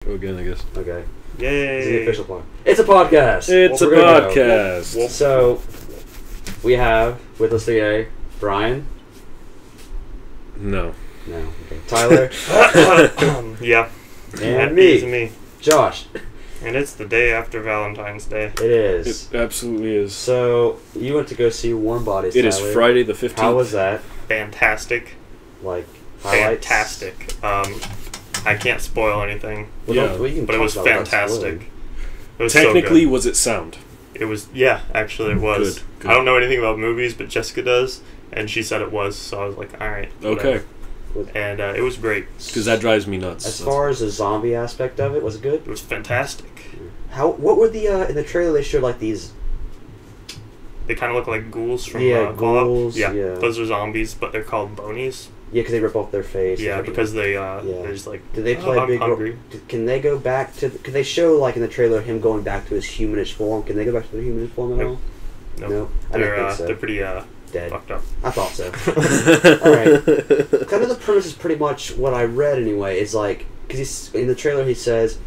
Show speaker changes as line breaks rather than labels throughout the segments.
Go again, I guess.
Okay.
Yay!
It's the official podcast. It's a podcast.
It's
Well,
a
we're gonna go.
podcast.
Well,
So, we have with us today Brian.
No.
No. Okay. Tyler.
yeah.
And
That is
me.
me.
Josh.
And it's the day after Valentine's Day.
It is.
It absolutely is.
So, you went to go see Warm Bodies,
It is
Tyler.
Friday the 15th.
How was that?
Fantastic.
Like, highlights?
Fantastic. I can't spoil anything,
Well,
Yeah.
don't- well, you can
but it
talk
was
about without
fantastic.
spoiling.
It was
Technically,
so good.
was it sound?
It was, yeah, actually it was.
Good, good.
I don't know anything about movies, but Jessica does, and she said it was, so I was like, alright.
Okay.
And it was great.
Because that drives me nuts.
As far as the zombie aspect of it, was it good?
It was fantastic.
What were the, in the trailer they showed like these,
They kind of look like ghouls from
Yeah,
Fallout.
ghouls, yeah.
Those are zombies, but they're called bonies.
yeah, because they rip off their face.
Yeah, because they're just like,
Did they play
I'm
big
hungry.
Can they go back to, could they show like in the trailer him going back to his humanish form? Can they go back to their humanish form at
Nope.
all?
Nope.
No, I didn't think so.
They're pretty
Dead.
fucked up.
I thought so. Alright. Kind of the premise is pretty much what I read anyway. Is like, because in the trailer he says,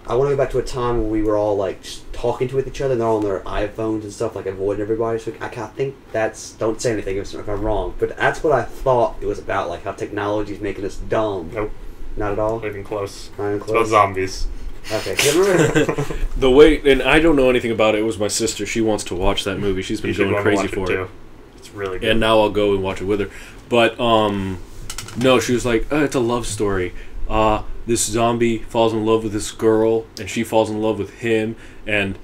I want to go back to a time where we were all like just talking to each other and they're all on their iPhones and stuff, like avoiding everybody. So I kind of think that's, don't say anything if I'm wrong, but that's what I thought it was about, like how technology is making us dumb.
Nope.
Not at all?
Not even close.
Not even
It's about
close?
zombies.
Okay. 'Cause I remember,
The way, and I don't know anything about it. It was my sister. She wants to watch that movie. She's been
You should
going
want
crazy
to watch
for
it
it.
too. It's really good.
And now I'll go and watch it with her. But no, she was like, it's a love story. This zombie falls in love with this girl, and she falls in love with him, and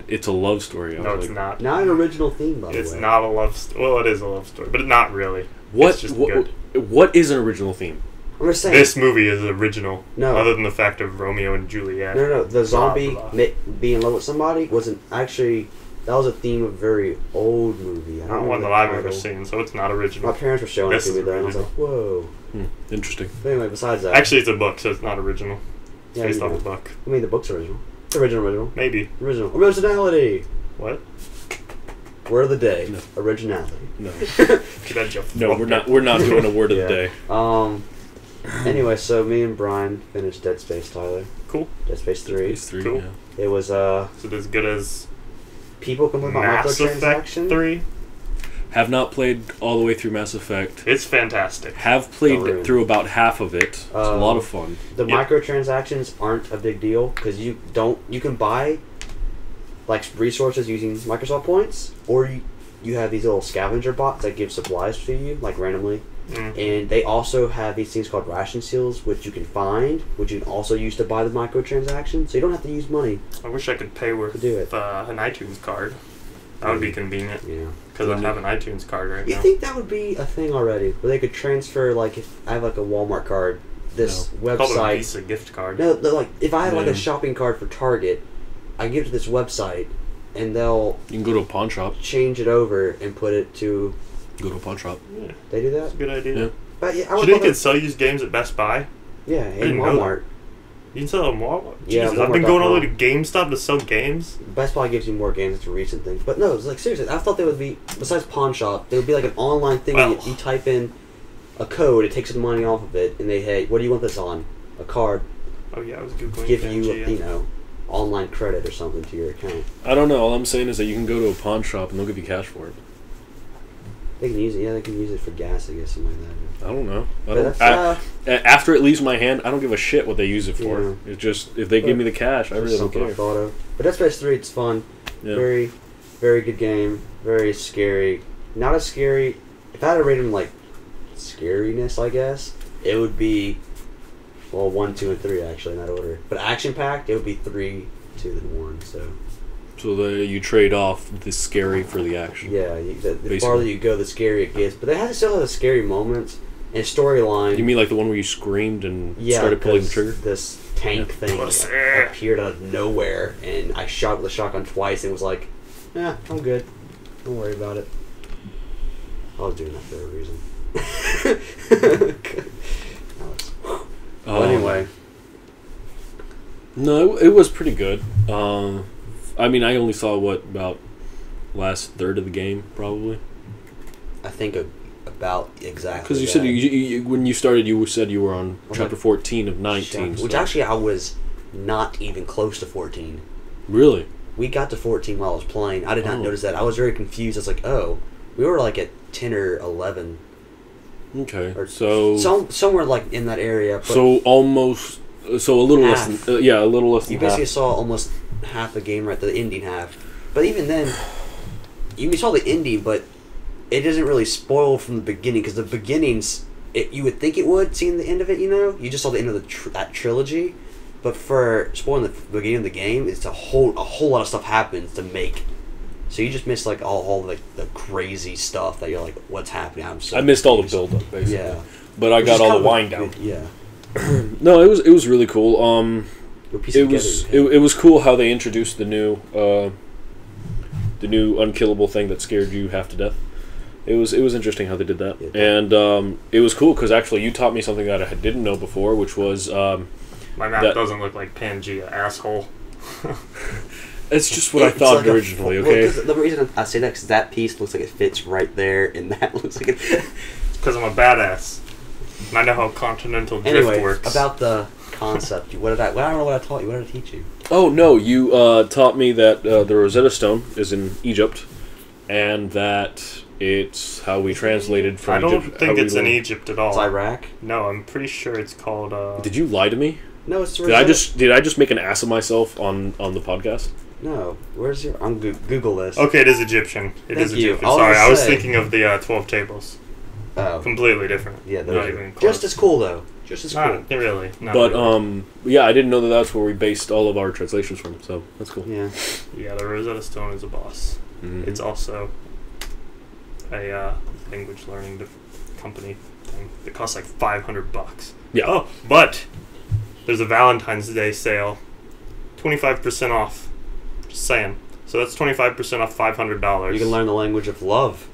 it's a love story. I
no,
was
it's
like,
not.
not an original theme, by the way.
It's not a love story. Well, it is a love story, but not really.
What?
It's just good.
What is an original theme?
I'm just saying.
This movie is original.
No.
Other than the fact of Romeo and Juliet.
No, the zombie
Blah, blah.
being in love with somebody wasn't actually. That was a theme of a very old movie. I
Not
don't
one
know
that I've
the
ever
title.
seen, so it's not
My
original.
parents were showing it
This
to me
is
though, and I was like,
original.
"Whoa!"
Interesting.
But anyway, besides that,
Actually, it's a book, so it's not original. It's
yeah,
based
you
off
know.
a book.
I mean, the book's original. Original.
Maybe.
Originality.
What?
Word of the day.
No.
Originality.
No,
That joke.
no, we're not doing a word of
Yeah.
the day.
Anyway, so me and Brian finished Dead Space, Tyler.
Cool.
Dead Space 3.
Phase 3.
Cool.
Yeah.
It was
Is it as good as
people complain about
Mass Effect
microtransaction.
3?
Have not played all the way through Mass Effect.
It's fantastic.
Have
Don't
played
ruin it.
through about half of it. It's a lot of fun.
The
Yep.
microtransactions aren't a big deal because you can buy like resources using Microsoft points, or you have these little scavenger bots that give supplies to you like randomly,
Mm.
and they also have these things called ration seals, which you can find, which you can also use to buy the microtransactions. So you don't have to use money
I wish I could pay with
to do it.
an iTunes card. That would be convenient,
Yeah.
because I have an iTunes card right
You
now.
think that would be a thing already, where they could transfer, like, if I have like a Walmart card, this
It's called a
website.
Visa gift card.
No, like if I have like
Yeah.
a shopping card for Target, I give it to this website, and they'll
You can go to a pawn shop.
change it over and put it to.
Go to a pawn shop.
Yeah,
They do that,
that's a good idea.
Yeah.
but yeah, I
Do
would
you think
love
you could
it.
sell used games at Best Buy?
Yeah,
didn't
and
know that.
Walmart.
You can sell them Walmart?
Yeah,
Jesus, I've been going all the way to
Walmart.com.
GameStop to sell games.
Best Buy gives you more games. It's a recent thing, but no, it's like seriously. I thought they would be besides pawn shop. There would be like an online thing. Where
Well.
you type in a code, it takes the money off of it, and they hey, what do you want this on? A card.
Oh yeah, I was googling.
Give
that,
you
yeah.
you know, online credit or something to your account.
I don't know. All I'm saying is that you can go to a pawn shop and they'll give you cash for it.
They can use it. Yeah, they can use it for gas. I guess something like that.
I don't know.
But that's,
After it leaves my hand, I don't give a shit what they use it for.
Yeah.
It's just if they give me the cash, I really don't
something I
care.
thought of. But Dead Space 3, it's fun.
Yeah.
Very, very good game. Very scary. Not as scary. If I had to rate them like scariness, I guess it would be 1, 2, and 3 actually in that order. But action packed, it would be 3, 2, and 1. So
You trade off the scary for the action.
yeah, the
Basically.
farther you go, the scarier it gets. But they have still have the scary moments and storyline.
You mean like the one where you screamed and
Yeah,
started pulling the
'cause
trigger?
this tank
Yeah.
thing
Pussy.
appeared out of nowhere, and I shot with a shotgun twice, and was like, "Yeah, I'm good. Don't worry about it." I was doing that for a reason. Well, anyway,
No, it was pretty good. I mean, I only saw about last third of the game, probably.
I think about exactly.
Because you
that.
said when you started, you said you were on
Was
chapter
like-
14 of 19.
Which
so-
actually I was not even close to 14.
Really?
We got to 14 while I was playing. I did not
Oh.
notice that. I was very confused. I was like, oh, we were like at 10 or 11.
Okay.
Or
So
somewhere like in that area. But
so almost so a little
Half.
less than a little less
you
than
basically
half.
saw almost half the game, right? The ending half. But even then, you saw the ending, but it doesn't really spoil from the beginning because the beginnings, you would think it would, seeing the end of it. You just saw the end of that trilogy. But for spoiling the beginning of the game, it's a whole lot of stuff happens to make. So you just missed like all the crazy stuff that you're like, what's happening?
I missed all the build up basically.
Yeah,
But I
Which
got
is
all
kind
the
of
wind down.
Yeah,
No, it was really cool.
You'll piece
It
together
was
in your head.
it was cool how they introduced the new unkillable thing that scared you half to death. It was interesting how they did that,
Yeah.
and it was cool because actually you taught me something that I didn't know before, which was
My map
that-
doesn't look like Pangea, asshole.
it's just what I
It's
thought
like a
originally.
well,
Okay,
'cause the reason I say that is that piece looks like it fits right there, and that looks like it.
Because I'm a badass. And I know how continental drift
Anyway,
works.
about the concept. I don't know what I taught you. What did I teach you?
Oh no, you taught me that the Rosetta Stone is in Egypt, and that it's how we translated from
I don't
Egypt.
think
how we
it's in
learned-
Egypt at all.
It's Iraq.
No, I'm pretty sure it's called.
Did you lie to me?
No, it's
Did I just make an ass of myself on the podcast?
No, where's your? I'm Google this.
Okay, it is Egyptian. It is
Thank you.
Egyptian.
I was
Sorry,
gonna
I was
say.
thinking of the 12 tables.
Oh,
Completely different.
yeah,
Not
those
even
are
close.
just as cool though. Just as cool.
Not really. Not
But
really.
yeah, I didn't know that that's where we based all of our translations from. So that's cool.
Yeah.
Yeah, the Rosetta Stone is a boss.
Mhm.
It's also a language learning company thing. It costs like $500.
Yeah.
Oh, but there's a Valentine's Day sale, 25% off. Just saying. So that's 25% off $500.
You can learn the language of love.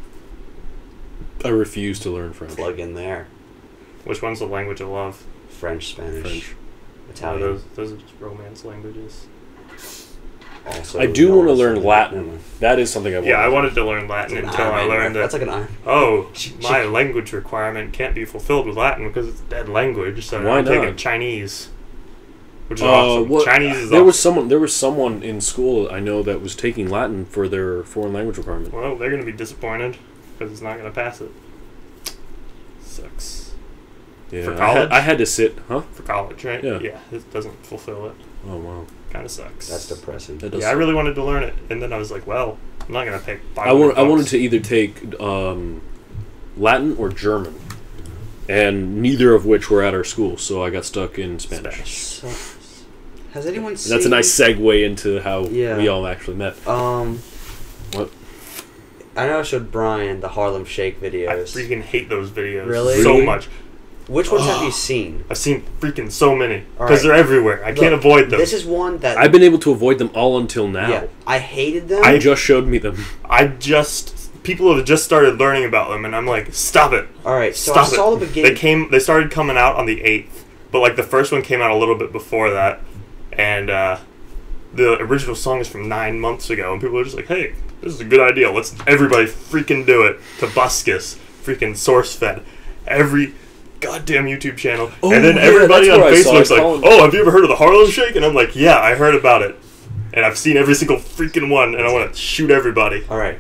I refuse to learn French.
Plug in there.
Which one's the language of love?
French, Spanish,
French.
Italian.
Those are just romance languages.
Also,
I do want to
Norse.
learn
Never
Latin.
mind.
That is something I want.
Yeah, I wanted to learn Latin
That's like an
until I
Iron Man
learned
ref-
that.
That's like an Iron.
Oh,
Sh-
my
sh-
language requirement can't be fulfilled with Latin because it's dead language. So
Why
I'm taking
not?
Chinese, which is awesome.
what-
Chinese is
there
awesome.
was someone in school I know that was taking Latin for their foreign language requirement.
Well, they're going to be disappointed because it's not going to pass it. Sucks.
Yeah,
For college?
I had to sit, huh?
For college, right?
Yeah.
Yeah, it doesn't fulfill it.
Oh wow,
Kind of sucks.
That's depressing.
that does.
Yeah, I really wanted to learn it, and then I was like, well, I'm not going to pay $500.
I wanted to either take Latin or German, and neither of which were at our school, so I got stuck in Spanish.
So, has anyone seen?
That's a nice segue into how
Yeah.
we all actually met. What?
I know I showed Brian the Harlem Shake
I
videos.
freaking hate those videos
Really?
so
Really?
much.
Which ones have you seen?
I've seen freaking so many
All
because
right.
they're everywhere. I can't
Look,
avoid them.
This is one that
I've been able to avoid them all until now.
Yeah, I hated them.
You just showed me them.
People have just started learning about them, and I'm like, stop it.
All right, so
Stop
I saw
it.
the beginning.
They started coming out on the 8th, but like the first one came out a little bit before that, and the original song is from 9 months ago, and people are just like, hey, this is a good idea. Let's everybody freaking do it. Tobuscus, freaking SourceFed, every goddamn YouTube channel,
Oh,
and then
yeah,
everybody
that's
on
what I saw.
Facebook's
I
like,
called-
oh, have you ever heard of the Harlem Shake? And I'm like, yeah, I heard about it, and I've seen every single freaking one, and I want to shoot everybody.
All right,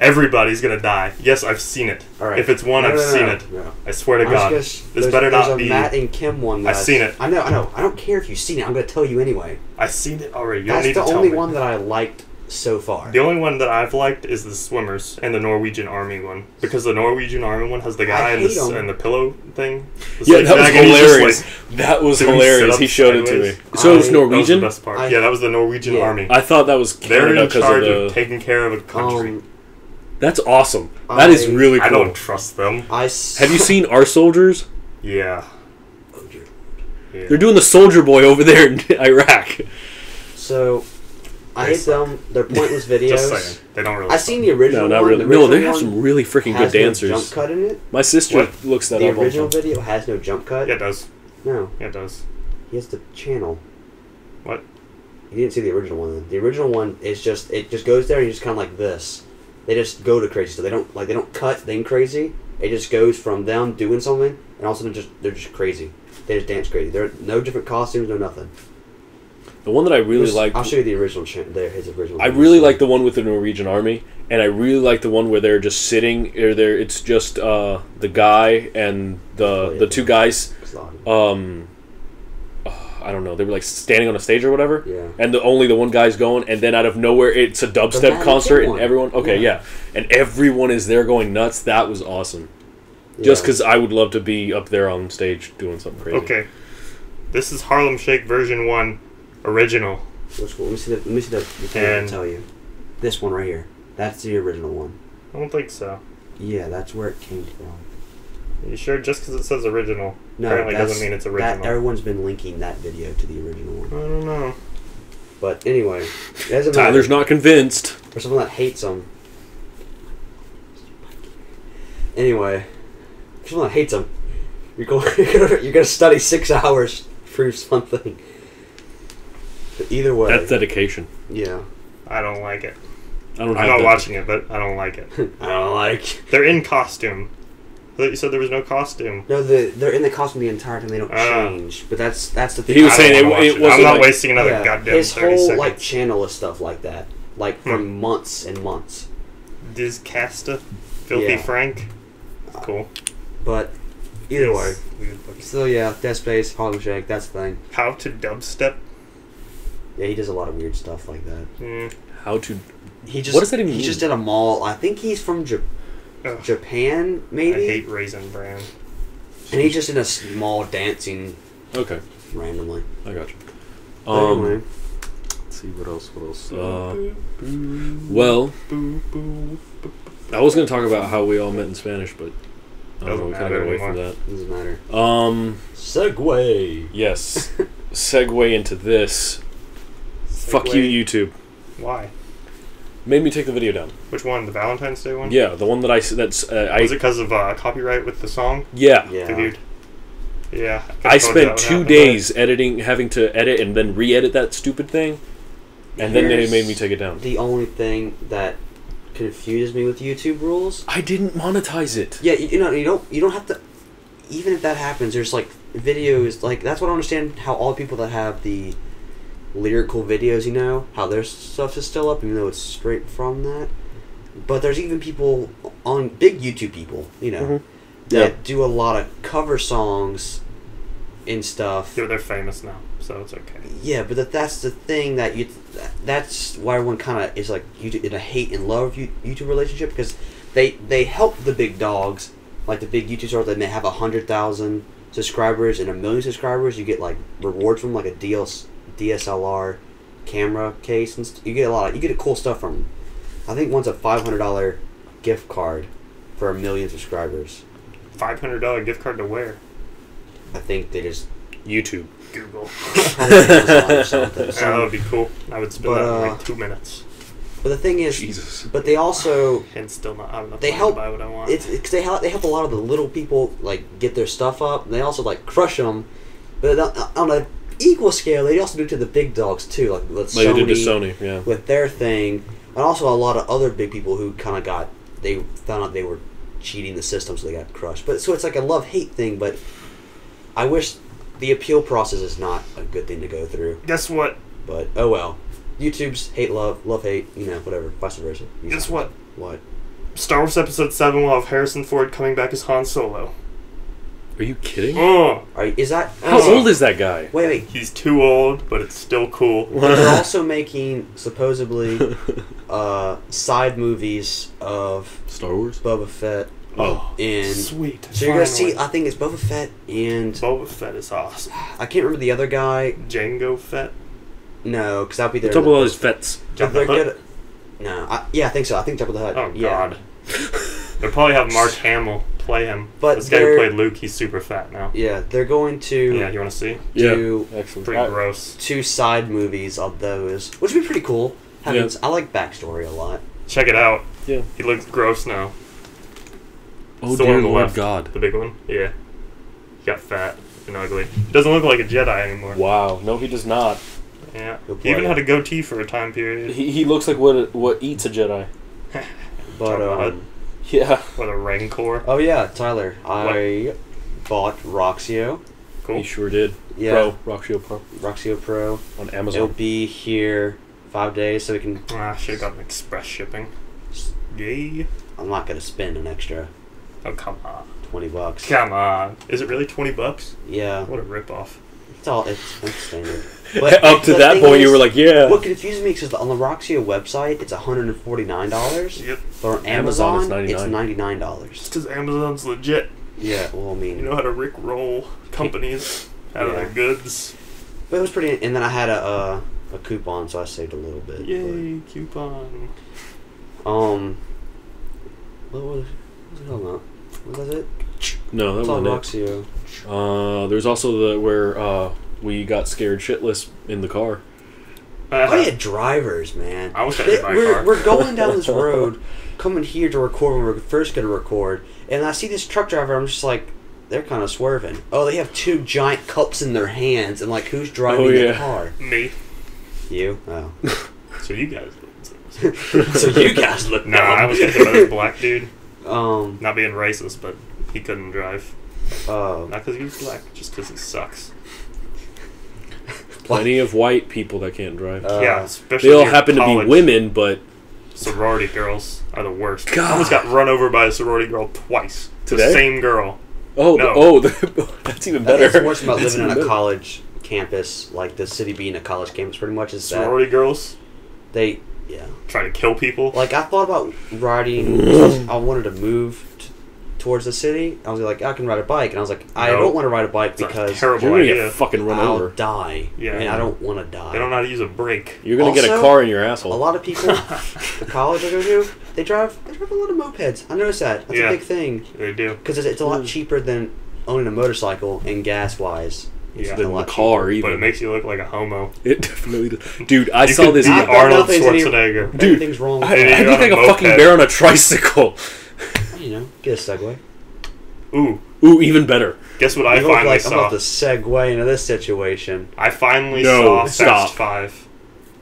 Everybody's gonna die. Yes, I've seen it.
all right.
If it's one,
No,
I've
no, no,
seen
no,
it.
no.
I swear to
I was
God.
just-
This
there's-
better
there's
not
a
be.
Matt and Kim one.
I've
that
seen it.
I know. I don't care if you've seen it. I'm going to tell you anyway.
I've seen it already. You don't
That's
need
the
to tell
only
me.
one that I liked so far.
The only one that I've liked is the swimmers and the Norwegian Army one, because the Norwegian Army one has the guy
I
and
hate 'em.
the pillow thing. It's
Yeah,
like
that was
back and he's just,
hilarious.
like,
That was
doing
hilarious.
sit-ups
He showed it to me.
sideways.
So it was
I-
that was the
Norwegian?
best part.
I-
Yeah, that was the Norwegian
Yeah.
Army.
I thought that was
They're
Canada
in
because
charge
of
of
the.
taking care of a country.
That's awesome. That is
I-
really
I
cool.
don't trust them.
Have you seen Our Soldiers?
Yeah.
Oh, dear.
Yeah.
They're doing the Soldier Boy over there in Iraq.
So, I
They
hate them. They're pointless videos.
Just saying. They don't really.
I've seen the original
No, not
one.
really.
The
No,
original
they have
one
some really freaking
has
good
no
dancers.
jump cut in it.
My sister
What?
looks that
The
up all the
original
time.
video has no jump cut.
Yeah, it does.
No,
Yeah, it does.
he has the channel.
What?
You didn't see the original one. Then. The original one is just it just goes there and you just kind of like this. They just go to crazy stuff. They don't cut thing crazy. It just goes from them doing something, and also they're just crazy. They just dance crazy. There are no different costumes, no nothing.
The one that I really like.
I'll show you the original. His original.
I really like the one with the Norwegian army, and I really like the one where they're just sitting. Or it's just the guy and the two guys. I don't know. They were like standing on a stage or whatever.
Yeah.
And only the one guy's going, and then out of nowhere, it's a dubstep concert, and everyone. Okay, yeah, and everyone is there going nuts. That was awesome. Yeah. Just because I would love to be up there on stage doing something crazy.
Okay, this is Harlem Shake version 1, original.
That's cool. Let me see the thing I can tell you. This one right here. That's the original one.
I don't think so.
Yeah, that's where it came from.
Are you sure? Just because it says original,
no,
apparently doesn't mean it's original.
Everyone's been linking that video to the original one.
I don't know.
But anyway, it doesn't
Tyler's
matter.
not convinced.
For someone that hates them. Anyway, for someone that hates them, you're gonna study 6 hours to prove something. But either way,
That's dedication.
yeah.
I don't like it.
I'm
not watching it, but I don't like it.
I don't like.
They're in costume. I thought you said there was no costume.
No, they're in the costume the entire time. They don't change. But that's the thing.
He was saying it wasn't.
I'm not
like,
wasting another goddamn
his
30
whole
seconds.
like channel is stuff like that, like for months and months.
Diz Casta, Filthy
Yeah.
Frank. Cool.
But either way,
Weird looking.
so yeah, Dead Space, Harlem Shake, that's the thing.
How to dubstep.
Yeah, he does a lot of weird stuff like that.
How to?
He just
What does that even
he
mean?
just did a mall. I think he's from
Ugh.
Japan, maybe.
I hate Raisin Bran.
And he's just in a small dancing
Okay,
randomly.
I got you.
But anyway,
Let's see what else. What else? Well, I was going to talk about how we all met in Spanish, but I don't know. We kind of got away from that.
doesn't matter.
Segue. Yes. Segue into this. Fuck you, YouTube.
Why?
Made me take the video down.
Which one? The Valentine's Day one?
Yeah, the one that was
it because of copyright with the song?
Yeah.
Yeah.
Dude. Yeah.
I spent 2 days having to edit and then re-edit that stupid thing, and then they made me take it down.
The only thing that confuses me with YouTube rules.
I didn't monetize it.
Yeah, you don't have to. Even if that happens, there's like videos like that's what I understand. How all the people that have the lyrical videos, how their stuff is still up, even though it's straight from that. But there's even people on big YouTube people, that do a lot of cover songs and stuff.
Yeah, they're famous now, so it's okay.
Yeah, but that's the thing that's why everyone kind of is like in a hate and love YouTube relationship, because they help the big dogs, like the big YouTube stars that may have 100,000 subscribers and 1 million subscribers. You get like rewards from like a DSLR camera case, and you get cool stuff from them. I think one's a $500 gift card for 1 million subscribers.
$500 gift card to where?
I think they just
YouTube.
Google.
Amazon or something.
Yeah, that would be cool. I would spend that in like 2 minutes.
But the thing is,
Jesus.
but they also
And still not have enough
they
money
help.
to buy what I want.
It's because they help a lot of the little people like get their stuff up. And they also like crush them, but on a equal scale, they also do it to the big dogs too. Like with
Like
Sony,
they did to Sony, yeah.
with their thing, and also a lot of other big people who kind of they found out they were cheating the system, so they got crushed. But so it's like a love-hate thing. But I wish the appeal process is not a good thing to go through.
Guess what?
But oh well. YouTube's hate love, love hate, whatever, vice versa.
Guess what?
What?
Star Wars Episode 7 will have Harrison Ford coming back as Han Solo.
Are you kidding?
Oh,
Is that
How old is that guy?
Wait.
he's too old, but it's still cool.
They're also making supposedly side movies of
Star Wars?
Boba Fett.
Oh,
and
sweet.
so you're gonna see.
Finally.
I think it's Boba Fett and
Boba Fett is awesome.
I can't remember the other guy.
Jango Fett.
No, because that'll be their.
What's up with all his fets?
They're
Jabba the Hutt?
good. No, I think so. I think Jabba the Hutt.
Oh
yeah.
God. They'll probably have Mark Hamill play him.
But
this guy who
they're-
played Luke, he's super fat now.
Yeah, they're going to
Yeah, you want to see?
do
Excellent.
Pretty gross.
2 side movies of those, which would be pretty cool. I like backstory a lot.
Check it out.
Yeah.
He looks gross now.
Oh,
It's the one
dear
on the
Lord
left.
God.
The big one? Yeah. He got fat and ugly. He doesn't look like a Jedi anymore.
Wow. No, he does not.
Yeah.
He'll
He even
play
had a goatee for a time period.
He looks like what eats a Jedi.
But
Jabba the Hutt.
Yeah.
Or the Rancor.
Oh yeah, Tyler. I bought Roxio.
Cool.
You sure did.
Yeah.
Roxio Pro
Roxio Pro.
on
It'll
Amazon.
be here 5 days, so we can.
I should have gotten express shipping. Yay.
I'm not gonna spend an extra
Oh, come on.
$20.
Come on. Is it really $20?
Yeah,
What a ripoff.
it's standard.
Up to
the
that
thing
point, you
is,
were like, yeah.
What confuses me is on the Roxio website it's $149,
Yep.
but on
Amazon
Amazon
is
it's
$99.
$99.
It's because Amazon's legit.
Yeah, well, I mean,
You know how to rickroll companies out of their
Yeah.
goods.
but it was pretty. And then I had a coupon, so I saved a little bit.
Yay, coupon.
But, what was it talking about? Was that it?
No, that
It's all
wasn't it.
Roxio.
There's also the where we got scared shitless in the car.
Oh yeah, drivers, man.
I almost got hit by a
we're,
car.
we're going down this road, coming here to record when we're first going to record, and I see this truck driver. I'm just like, they're kind of swerving. Oh, they have 2 giant cups in their hands, and like, who's driving
Oh,
the
yeah.
car?
Me.
You? Oh.
So you guys.
So you guys look
Nah, I
dumb.
was hit by this black dude.
Um.
Not being racist, but he couldn't drive.
Oh.
Not because he was black, just because he sucks.
Plenty of white people that can't drive.
Yeah, especially
They all
if you're
happen to be
college.
women, but
Sorority girls are the worst.
God.
I almost got run over by a sorority girl twice.
Today?
The same girl.
oh,
No.
That's even
That's
better.
what's about
That's
living in
even
a
better.
college campus, like the city being a college campus, pretty much is that
Sorority girls
they, yeah.
try to kill people.
Like I thought about riding. I wanted to move towards the city. I was like, I can ride a bike, and I was like, I
No.
don't want to ride a bike
It's a
because
terrible
You're gonna
idea.
get fucking run
I'll
over.
die.
Yeah.
and I don't want to die.
They don't know how to use a brake.
You're gonna get a
Also,
car in your asshole.
A lot of people, the college I go to, they drive a lot of mopeds. I noticed that. That's
Yeah.
a big thing
They do.
because it's a lot cheaper than owning a motorcycle and gas wise.
Yeah.
Than
a
the
lot
car,
But
even.
it makes you look like a homo.
It definitely does. Dude, I
You
saw
could
this.
be
Not that
Arnold
nothing's any-
Schwarzenegger.
Dude,
Everything's wrong with
I
Hey,
that.
you're
look
on
like
a
a fucking
moped.
bear on a tricycle.
You know, get a Segway.
Ooh,
Ooh, even better.
guess what I
You look
finally
like I'm
saw?
about to segue into this situation.
I finally
No,
saw
stop.
Fast 5.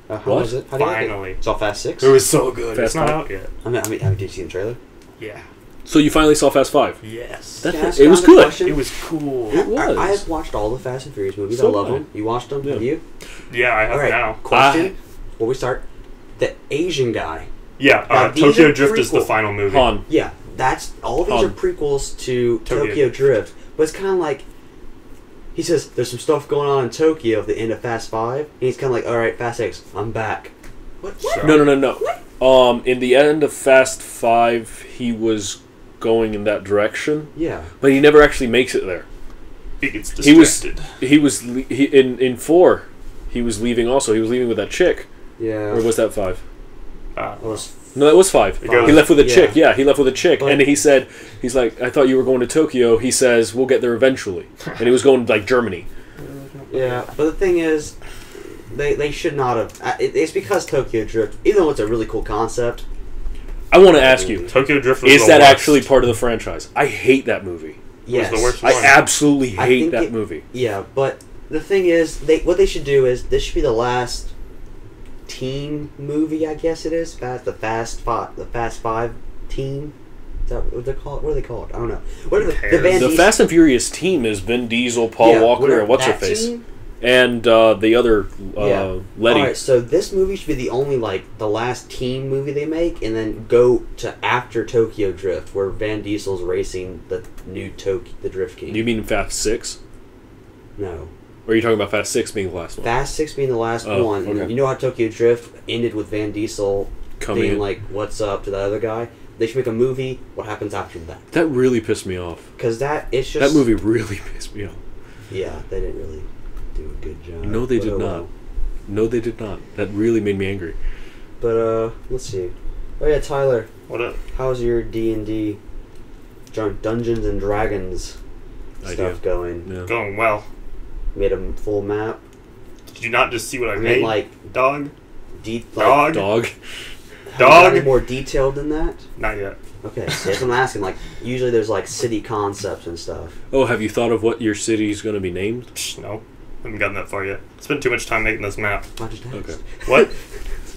How
What?
was it? How do you like it?
Finally.
It's all Fast 6?
It was so good.
Fast
It's not
5?
out yet.
I mean, did you see the trailer?
Yeah.
So you finally saw Fast 5.
Yes.
That-
Can I ask
it was
John a
good.
question?
It was cool.
It was.
I have watched all the Fast and Furious movies.
So
I love
did I.
them. You watched them?
Yeah.
Have you?
Yeah, I have
All right.
now.
Question. Before we start, the Asian guy.
Yeah,
Now, these
Tokyo
are
Drift is the
prequel.
final movie.
Han.
Yeah, that's all of these
Han.
are prequels to
Tokyo
Tokyo Drift. But it's kind of like he says there's some stuff going on in Tokyo at the end of Fast 5, and he's kind of like, all right, Fast 6, I'm back. What?
So-
No. In the end of Fast 5, he was going in that direction,
Yeah.
but he never actually makes it there.
He gets
He was
distracted.
in 4. He was leaving also. He was leaving with that chick.
Yeah.
Or was that 5?
It was
No, that was 5.
It goes-
He left with a
Yeah.
chick. Yeah, he left with a chick,
But-
and he said, "He's like, I thought you were going to Tokyo." He says, "We'll get there eventually," and he was going to like Germany.
Yeah, but the thing is, they should not have. It's because Tokyo Drift, even though it's a really cool concept.
I want to ask you:
Tokyo Drift was
is
the
that
worst.
actually part of the franchise? I hate that movie.
Yes.
the worst
I
one.
absolutely
I
hate
think
that
it-
movie.
Yeah, but the thing is, what they should do is this should be the last team movie. I guess it is. The Fast Five team. Is that what they're called? What are they called? I don't know. What are the
cares?
Van
The
Diesel-
Fast and Furious team is Vin Diesel, Paul
Yeah,
Walker,
whatever,
and what's her
that
face,
team?
and the other
Yeah.
Letty.
Alright, so this movie should be the only, the last team movie they make, and then go to after Tokyo Drift, where Van Diesel's racing the new the Drift King.
Do you mean Fast 6?
No.
Or are you talking about Fast 6 being the last one?
Fast 6 being the last
Oh,
one. And
okay.
you know how Tokyo Drift ended with Van Diesel
Coming
being
in.
like, what's up to the other guy? They should make a movie, what happens after that.
That really pissed me off.
Because it's just...
That movie really pissed me off.
Yeah, they didn't really do a good job.
No, they
But,
did
oh,
not.
well.
No, they did not. That really made me angry.
But, let's see. Oh yeah, Tyler,
What up?
how's your D&D Dungeons and Dragons
Idea.
stuff going?
Yeah.
Going well.
Made a full map?
Did you not just see what I
I
made?
mean, like,
Dog?
Dog?
Dog.
Dog?
Any more detailed than that?
Not yet.
Okay, so that's what I'm asking. Like, usually there's, city concepts and stuff.
Oh, have you thought of what your city's going to be named?
Psh, no. Haven't gotten that far yet. Spent too much time making this map.
I just asked.
Okay.
What?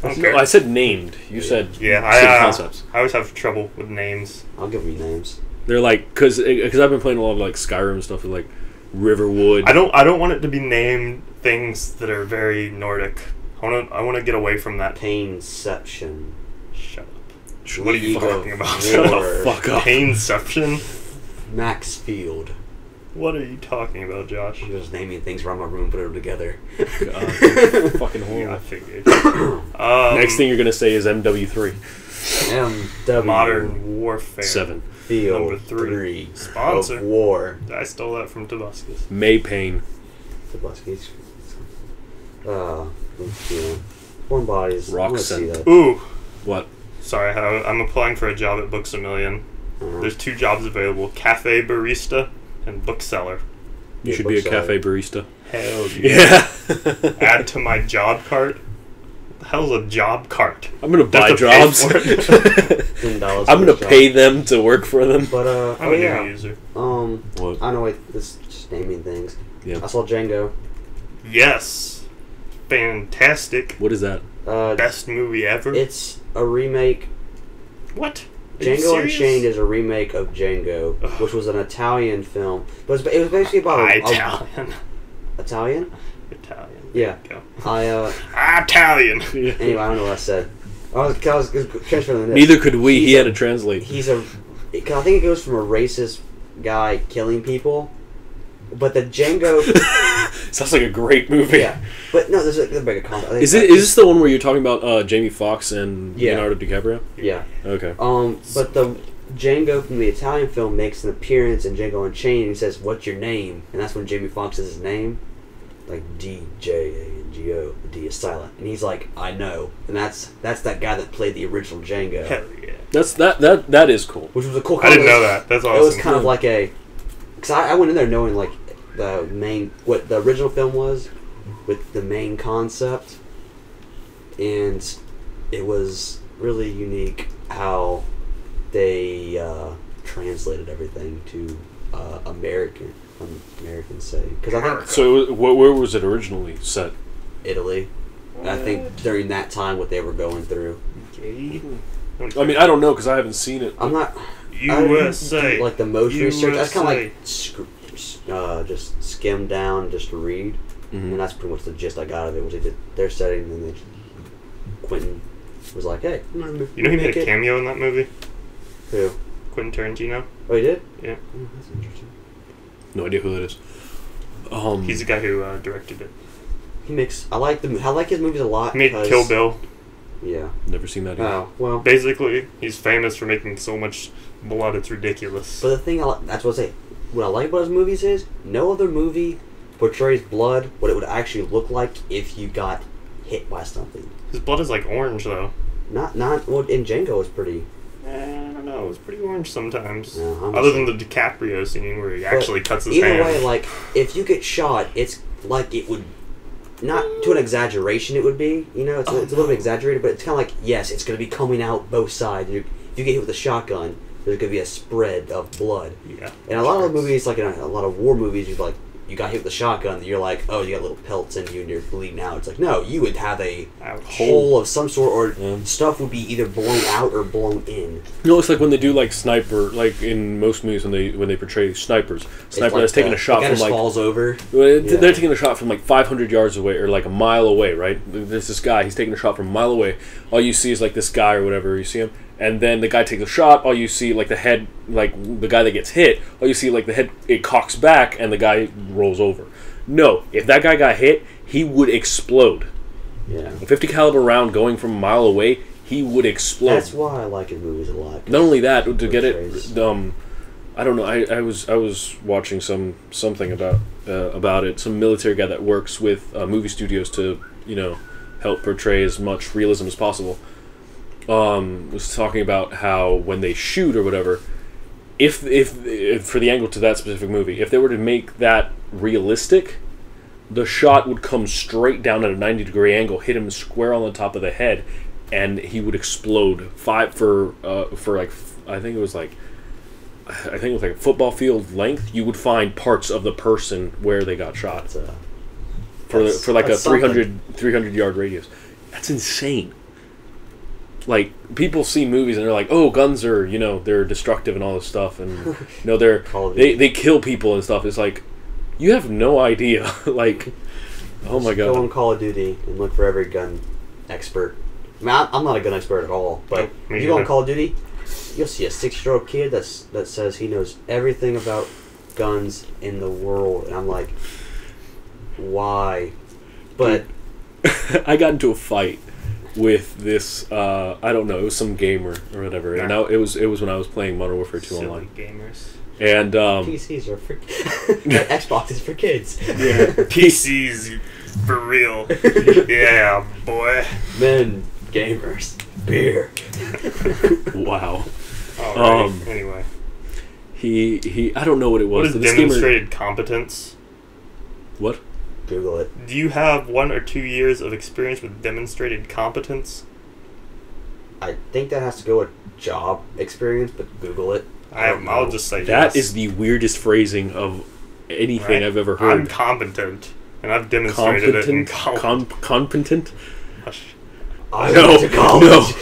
Okay.
No, I said named. You said
Yeah,
said concepts.
I always have trouble with names.
I'll give you names.
They're like because I've been playing a lot of like Skyrim and stuff with like Riverwood.
I don't want it to be named things that are very Nordic. I want to get away from that.
Painception.
Shut up. What are you
League of
talking about?
Shut
War.
the fuck up.
Painception?
Maxfield.
What are you talking about, Josh?
I'm just naming things around my room and put them together.
Fucking
Yeah,
horrible.
I figured.
Next thing you're gonna say is MW3
MW.
Modern Warfare
7
Field
Number 3.
3.
Sponsor.
Of War.
I stole that from Tobuscus.
May Pain.
Tabusky's. Yeah. Warm Bodies. I wanna see
Roxanne.
that.
Ooh,
What?
sorry, I'm applying for a job at Books A Million.
Uh-huh.
There's 2 jobs available: cafe barista and bookseller.
You
Yeah,
should be a
bookseller.
cafe barista.
Hell yeah!
Yeah.
Add to my job cart. What the hell's a job cart?
I'm gonna buy
Have to pay
jobs.
for it.
$10
I'm gonna
for a
pay
job.
them to work for them.
But
I'm a new user.
What?
I know. Wait, this is just naming things.
Yeah.
I saw Django.
Yes, fantastic.
What is that?
Best movie ever.
It's a remake.
What? Are you
Django
serious?
Unchained is a remake of Django,
Ugh.
which was an Italian film. But it was basically about
Italian.
Italian.
Italian.
Yeah.
Go.
Anyway,
Italian.
I don't know what I said. I was transferring the
Neither could we. He had to translate.
He's a. Cause I think it goes from a racist guy killing people, but the Django.
Sounds like a great movie.
Yeah, but no, there's a bigger concept.
Is this the one where you're talking about Jamie Foxx and
Yeah.
Leonardo DiCaprio?
Yeah.
Okay.
But the Django from the Italian film makes an appearance in Django Unchained and he says, "What's your name?" And that's when Jamie Foxx says his name, like DJANGO. The D is silent, and he's like, "I know," and that's that guy that played the original Django,
Hell yeah.
That's that is cool.
which was a cool.
I didn't know that. That's awesome.
It was kind of like a, because I went in there knowing like what the original film was, with the main concept, and it was really unique how they translated everything to American say, because I think
So where was it originally set?
Italy. I think during that time what they were going through.
I mean, I don't know because I haven't seen it.
I'm not.
USA.
I didn't do, like the most research. I kind of
USA.
like just skim down just to read,
Mhm.
and that's pretty much the gist I got of it. Was they did their setting, and then Quentin was like, "Hey, I'm gonna
You know he made
make
a
it."
cameo in that movie?
Who?
Quentin Tarantino?
Oh, he did.
Yeah.
Oh, that's interesting.
No idea who that is.
He's the guy who directed it.
He makes. I like his movies a lot.
He made
because-
Kill Bill.
Yeah.
Never seen that either.
Oh well.
Basically, he's famous for making so much blood, it's ridiculous.
But the thing that's what I say. What I like about his movies is no other movie portrays blood what it would actually look like if you got hit by something.
His blood is like orange, though.
Not well. In Django, it's pretty.
I don't know. It's pretty orange sometimes.
No, I'm
Other
just-
than the DiCaprio scene where he
But
actually cuts his
either
hand.
way, like if you get shot, it's like it would. Not to an exaggeration, it would be. You know, it's a little bit exaggerated, but it's kind of like yes, it's going to be coming out both sides. If you get hit with a shotgun, there's going to be a spread of blood.
Yeah.
And a lot of movies, like in a lot of war movies, you got hit with a shotgun. You're like, oh, you got little pelts in you and you're bleeding out. It's like no, you would have a
Ouch.
hole of some sort, or
Yeah.
stuff would be either blown out or blown in.
You know, it's like when they do like sniper, like in most movies when they portray snipers. Sniper
It's
that's taking
the
a shot
guy
from
just
like
falls over.
they're
Yeah.
taking a shot from like 500 yards away or like a mile away, right? There's this guy. He's taking a shot from a mile away. All you see is like this guy or whatever. You see him, and then the guy takes a shot. All you see like the head, like the guy that gets hit. All you see like the head. It cocks back, and the guy rolls over. No, if that guy got hit, he would explode.
Yeah.
A 50 caliber round going from a mile away, he would explode.
That's why I like his movies a lot.
Not only that, to get
Portrays.
it, I don't know. I was watching something about it. Some military guy that works with movie studios to help portray as much realism as possible. Was talking about how when they shoot or whatever, if for the angle to that specific movie, if they were to make that realistic, the shot would come straight down at a 90-degree angle, hit him square on the top of the head, and he would explode. For like I think it was like a football field length. You would find parts of the person where they got shot
That's,
for like a
that's
300 yard radius. That's insane. like people see movies and they're like, oh, guns are, you know, they're destructive and all this stuff, and you know they kill people and stuff. It's like, you have no idea. Like, oh my god.
Go on Call of Duty and look for every gun expert. I mean, I'm not a gun expert at all, but
Nope, me
if you go on
either.
Call of Duty, you'll see a 6-year-old kid that says he knows everything about guns in the world, and I'm like, why? But
I got into a fight with this. I don't know. It was some gamer or whatever. And now it was when I was playing Modern Warfare 2
Silly
online.
gamers.
And
PCs are for Xbox is for kids.
yeah,
PCs for real. Yeah, boy.
Men, gamers, beer.
wow.
Alright, anyway.
He. I don't know what it
What
was.
is
This gamer-
demonstrated competence?
What?
Google it.
Do you have 1 or 2 years of experience with demonstrated competence?
I think that has to go with job experience, but Google it.
I'll just say
That
yes.
is the weirdest phrasing of anything
Right?
I've ever
I'm
heard.
competent, and I've demonstrated it in college.
Competent?
I
No,
went to college.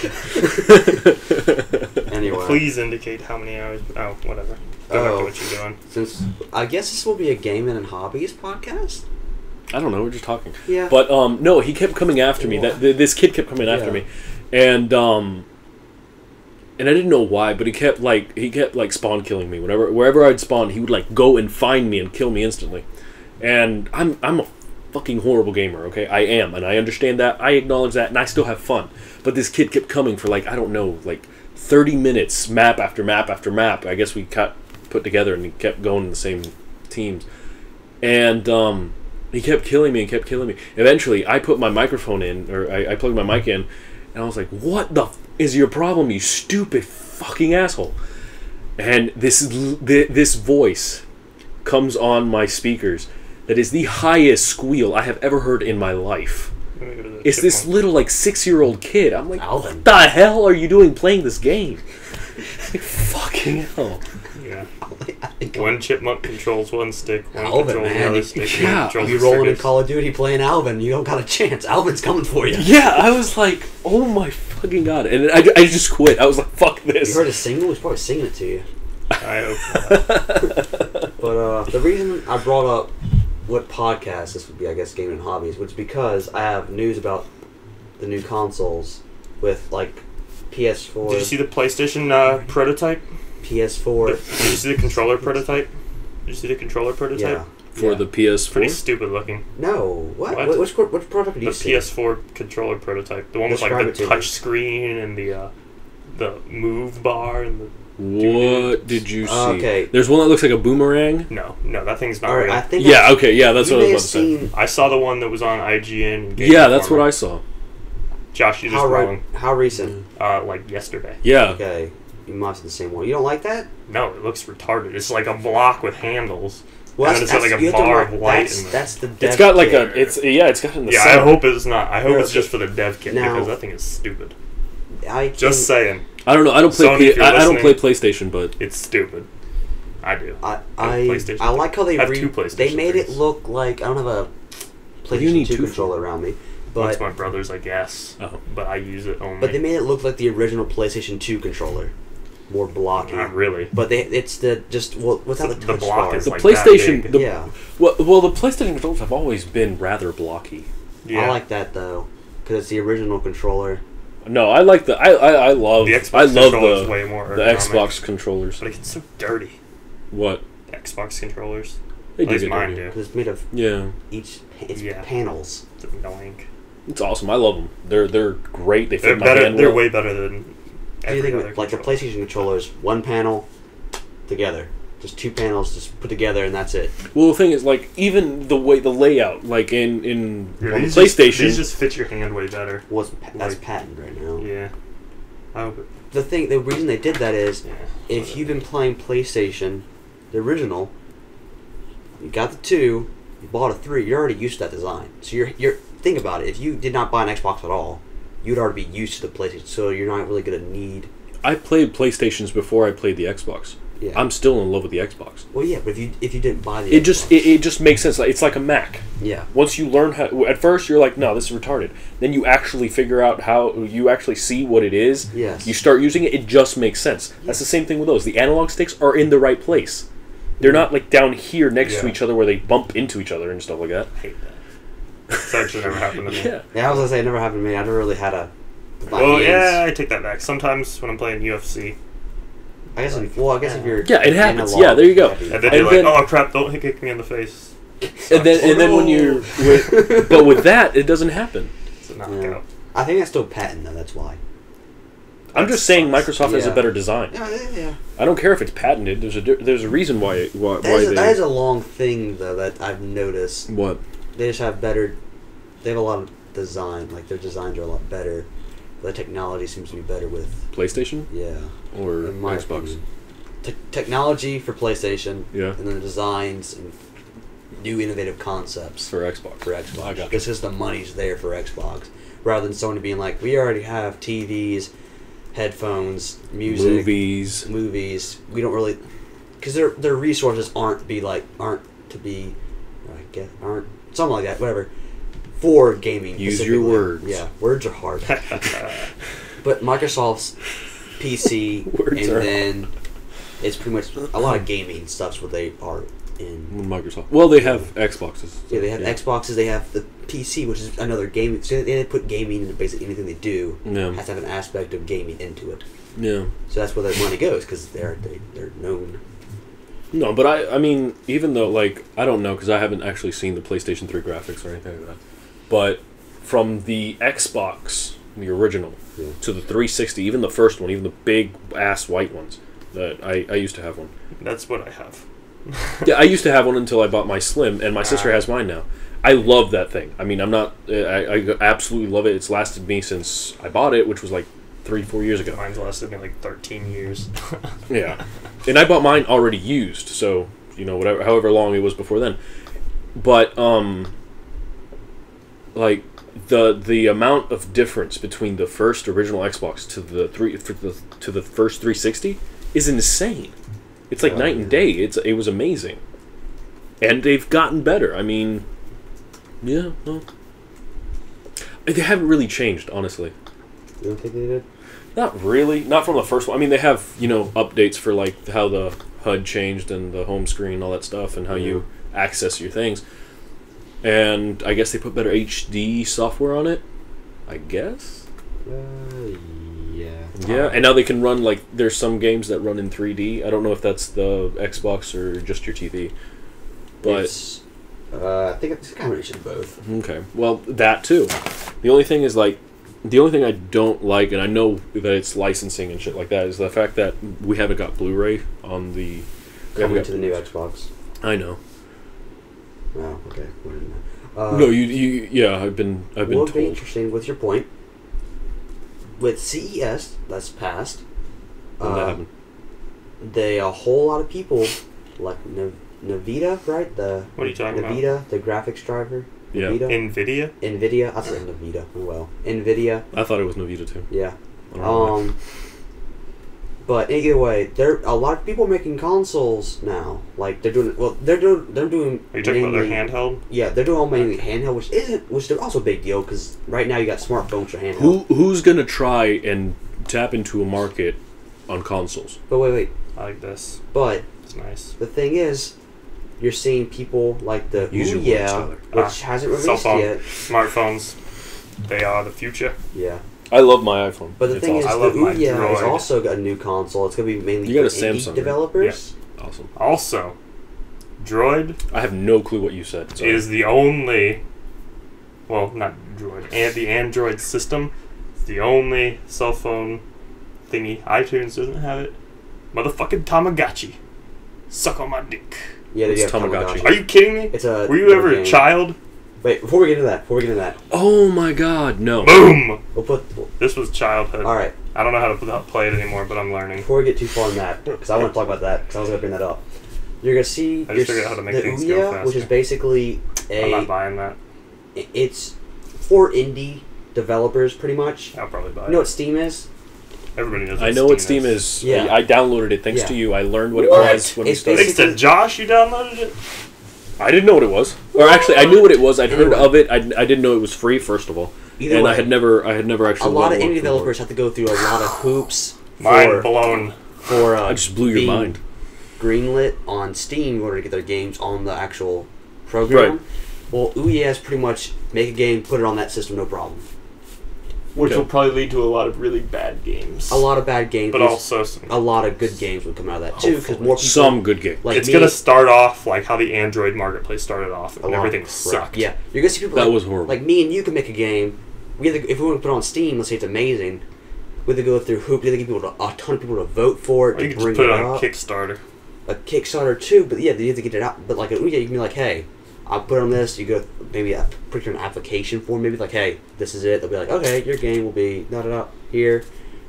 Anyway,
Please indicate how many hours. Oh, whatever. Go back to what you're doing.
since I guess this will be a gaming and hobbies podcast.
I don't know. We're just talking.
Yeah.
But no, he kept coming after me. This kid kept coming after me, and I didn't know why, but he kept spawn killing me. Wherever I'd spawn, he would like go and find me and kill me instantly. And I'm a fucking horrible gamer. Okay, I am, and I understand that. I acknowledge that, and I still have fun. But this kid kept coming for like, I don't know, like 30 minutes, map after map after map. I guess we got put together, and he kept going in the same teams, and he kept killing me and kept killing me. Eventually, I put my microphone in, or I plugged my mic in, and I was like, what the is your problem, you stupid fucking asshole? And this voice comes on my speakers that is the highest squeal I have ever heard in my life.
Let me go to the
It's this
chipmunk.
little like 6-year-old kid. I'm like,
Alvin.
what the hell are you doing playing this game? Like, fucking hell.
Yeah.
I think
One chipmunk controls one stick. One
Alvin,
controls
man,
the other
you-
stick.
yeah,
One controls
you
the
rolling in
triggers.
Call of Duty playing Alvin, you don't got a chance. Alvin's coming for you.
Yeah, I was like, oh my fucking god. And I just quit. I was like, fuck
You
this.
heard a single? He's probably singing it to you.
I hope not.
But the reason I brought up what podcast this would be, I guess, gaming and hobbies, was because I have news about the new consoles with like PS4.
Did you see the PlayStation prototype?
PS4?
Did you see the controller prototype? Did you see the controller prototype?
Yeah.
For the PS4?
Pretty stupid looking.
No. What?
What?
Which product did
The
you see?
PS4 controller prototype. The one with
Describe
like
it
the
to me.
touch screen and the move bar and the
What did you see?
Okay.
There's one that looks like a boomerang.
no, that thing's not
All right,
real.
I think
Yeah, okay, yeah, that's
you
what I
may
was
have
about to say.
seen
I saw the one that was on IGN. And Game
Yeah, that's what
Informer.
I saw.
Josh, you're just wrong.
how recent?
Like yesterday.
Yeah.
Okay, you must have the same one. You don't like that?
No, it looks retarded. It's like a block with handles.
Well,
And then it's got like a
you have to
bar
mark-
of light
That's,
in there.
that's the.
It's
dev
got like
kit.
it's it in the
Yeah,
center.
I hope it's not. I hope
No,
it's just for the dev kit
now-
because that thing is stupid.
I
Just saying,
I don't know. I don't play.
Sony, if you're
I don't play
listening-
PlayStation, but
it's stupid. I do.
I
PlayStation
I like how they
I have two PlayStation
they made it
3s.
look like I don't have a
What do you
PlayStation
need
2
two
controller around me,
One's
but
my brother's, I guess.
Oh.
But I use it only.
they made it look like the original PlayStation 2 controller, more blocky.
Not really.
But it's the just without the
The
touch
block
bar.
is
the
like
PlayStation.
that big.
The,
Yeah,
well, the PlayStation controllers have always been rather blocky.
Yeah.
I like that though because it's the original controller.
No, I like the. I love.
The Xbox
I love
controller is
the
way more
the
ergonomic.
Xbox controllers.
But it gets so dirty.
What?
Xbox controllers.
They
At
do
least
get
mine
dirty.
do.
Because it's made of
Yeah,
it's
Yeah.
panels.
It's annoying.
it's awesome. I love them. They're great. They fit
They're
my
better.
hand
They're
well.
way better than
Do you
every
think
other
like the
controller.
PlayStation controller is one panel together, just two panels just put together and that's it.
Well, the thing is, like, even the way the layout, like in
Yeah,
on the
these
PlayStation.
these just fit your hand way better.
That's
Like-
patent right now.
Yeah. I hope it.
The reason they did that is
Yeah.
if you've been playing PlayStation, the original, you got the 2, you bought a 3, you're already used to that design. So you're think about it. If you did not buy an Xbox at all, you'd already be used to the PlayStation. So you're not really gonna need.
I played PlayStations before I played the Xbox.
Yeah.
I'm still in love with the Xbox.
Well, yeah, but if you didn't buy the
It
Xbox,
just it just makes sense. Like, it's like a Mac.
yeah.
Once you learn how, at first you're like, no, this is retarded. Then you actually figure out how you actually see what it is.
Yes.
You start using it. It just makes sense. That's the same thing with those. The analog sticks are in the right place. They're not like down here next to
Yeah.
each other where they bump into each other and stuff like that.
I hate that. It's actually never happened to me.
Yeah.
Yeah, I was gonna say it never happened to me. I never really had a. my
Well,
hands-
yeah, I take that back. Sometimes when I'm playing UFC,
I guess. If you're.
Yeah, it happens.
analog
Yeah, there you go.
heavy.
and then
And
you're
then-
like, "Oh crap! Don't kick me in the face."
And then when you're but with that it doesn't happen.
It's a knockout.
I think that's still patent though. That's why.
I'm just saying Microsoft has a
Yeah.
better design.
Yeah.
I don't care if it's patented. There's a reason why
That is a long thing though that I've noticed.
what
They just have better. They have a lot of design. Like their designs are a lot better. The technology seems to be better with.
PlayStation
Yeah.
or
In my
Xbox.
opinion. Technology for PlayStation.
Yeah.
And then the designs and new innovative concepts
For Xbox.
for Xbox.
I got you.
Because the money's there for Xbox, rather than Sony being like, we already have TVs, headphones, music,
Movies.
We don't really, because their resources aren't something like that. Whatever. For gaming.
Use
specifically.
your words.
Yeah, words are hard. But Microsoft's PC,
Words
and
are
then it's pretty much a lot of gaming stuff's what they are in.
Microsoft. Well, they have Xboxes.
Yeah, they have Xboxes. They have the PC, which is another gaming. So they put gaming into basically anything they do.
Yeah.
Has to have an aspect of gaming into it.
Yeah.
So that's where their money goes because they're known.
No, but I mean, even though, like, I don't know, because I haven't actually seen the PlayStation 3 graphics or anything like that, but from the Xbox, the original,
Yeah.
to the 360, even the first one, even the big-ass white ones, that I used to have one.
That's what I have.
Yeah, I used to have one until I bought my Slim, and my sister has mine now. I love that thing. I mean, I absolutely love it. It's lasted me since I bought it, which was like 3-4 years ago.
Mine's lasted me like 13 years.
Yeah, and I bought mine already used, so whatever, however long it was before then. But like the amount of difference between the first original Xbox to the first 360 is insane. It's like night and day. It was amazing, and they've gotten better. I mean, yeah, well, they haven't really changed, honestly.
You don't think they did?
Not really. Not from the first one. I mean, they have, updates for, like, how the HUD changed and the home screen and all that stuff and how you access your things. And I guess they put better HD software on it. I guess?
Yeah.
Yeah, and now they can run, like, there's some games that run in 3D. I don't know if that's the Xbox or just your TV. But
It's, I think it's a combination of both.
okay. Well, that too. The only thing is, like, the only thing I don't like, and I know that it's licensing and shit like that, is the fact that we haven't got Blu-ray on the...
Coming to the new Xbox.
I know.
Oh, okay.
No, yeah, I've been
What would be
told.
interesting with your point, with CES that's passed,
When that happened.
a whole lot of people, like Nvidia, right?
What are you talking about?
Nvidia, the graphics driver.
Yeah.
NVIDIA?
Nvidia. I said Nvidia. Oh well. Nvidia.
I thought it was Novita too.
Yeah.
I don't know why.
But either way, there a lot of people making consoles now. Like they're doing. Well, they're doing.
Are you talking about their
mainly-
handheld?
Yeah, they're doing all mainly handheld, which is also a big deal because right now you got smartphones for handheld.
Who's gonna try and tap into a market on consoles?
But wait.
I like this.
But
It's nice.
the thing is, you're seeing people like the
Use your
Ouya,
words, Tyler.
which hasn't
Cell
released
phone.
yet.
Smartphones. They are the future.
Yeah.
I love my iPhone.
But the
It's
thing is,
awesome.
I love
the
my
Ouya has
Droid.
also got a new console. It's going to be mainly
You got
for
a
indie
Samsung, right?
developers.
Awesome.
Also, Droid
I have no clue what you said. Sorry.
is the only, well, not Droid, and the Android system is the only cell phone thingy. iTunes doesn't have it. Motherfucking Tamagotchi. Suck on my dick.
Yeah, they
It's
have
Tamagotchi.
Are you kidding me?
It's a.
Were you ever
game.
a child?
Wait, before we get into that,
Oh my God, no.
Boom!
we'll put.
This was childhood.
All right,
I don't know how to play it anymore, but I'm learning.
before we get too far in that, because I want to talk about that, because I was going to bring that up. You're going to see
I just figured out how to make
the
things go
Ouya,
faster.
which is basically
I'm not buying that.
It's for indie developers, pretty much.
I'll probably buy
You know
it.
what Steam is?
Everybody knows.
I know what Steam is.
Yeah.
I downloaded it thanks
Yeah.
to you. I learned what it
What?
was when we
It's
started.
Thanks to Josh, you downloaded it.
I didn't know what it was, or actually, I knew what it was. I'd heard
Anyway.
of it. I didn't know it was free. First of all,
Either
and
way,
I had never actually.
a lot of
looked
indie
for it.
developers have to go through a lot of hoops
Mind blown.
for
I just blew your
being
mind.
greenlit on Steam in order to get their games on the actual program.
Right.
Well, Ouya's pretty much make a game, put it on that system, no problem.
Which
Okay.
will probably lead to a lot of really bad games.
A lot of bad games,
But also some.
a lot of good games would come out of that too, because
Hopefully.
more people.
Some good game.
like
It's
me,
going to start off like how the Android marketplace started off,
a
and
lot of
everything
crap.
sucked.
Yeah, you're gonna see people
That
like,
was horrible.
like me and you can make a game. We have to, if we want to put it on Steam, let's say it's amazing. We have to go through hoops. We have to get people a ton of people to vote for it
Or you
to
can
bring
just put it
it
on
up.
Kickstarter.
A Kickstarter too, but yeah, you have to get it out. But like a Ouya, you can be like, hey, I'll put on this. You go maybe put an application form. Maybe like, hey, this is it. They'll be like, okay, your game will be here,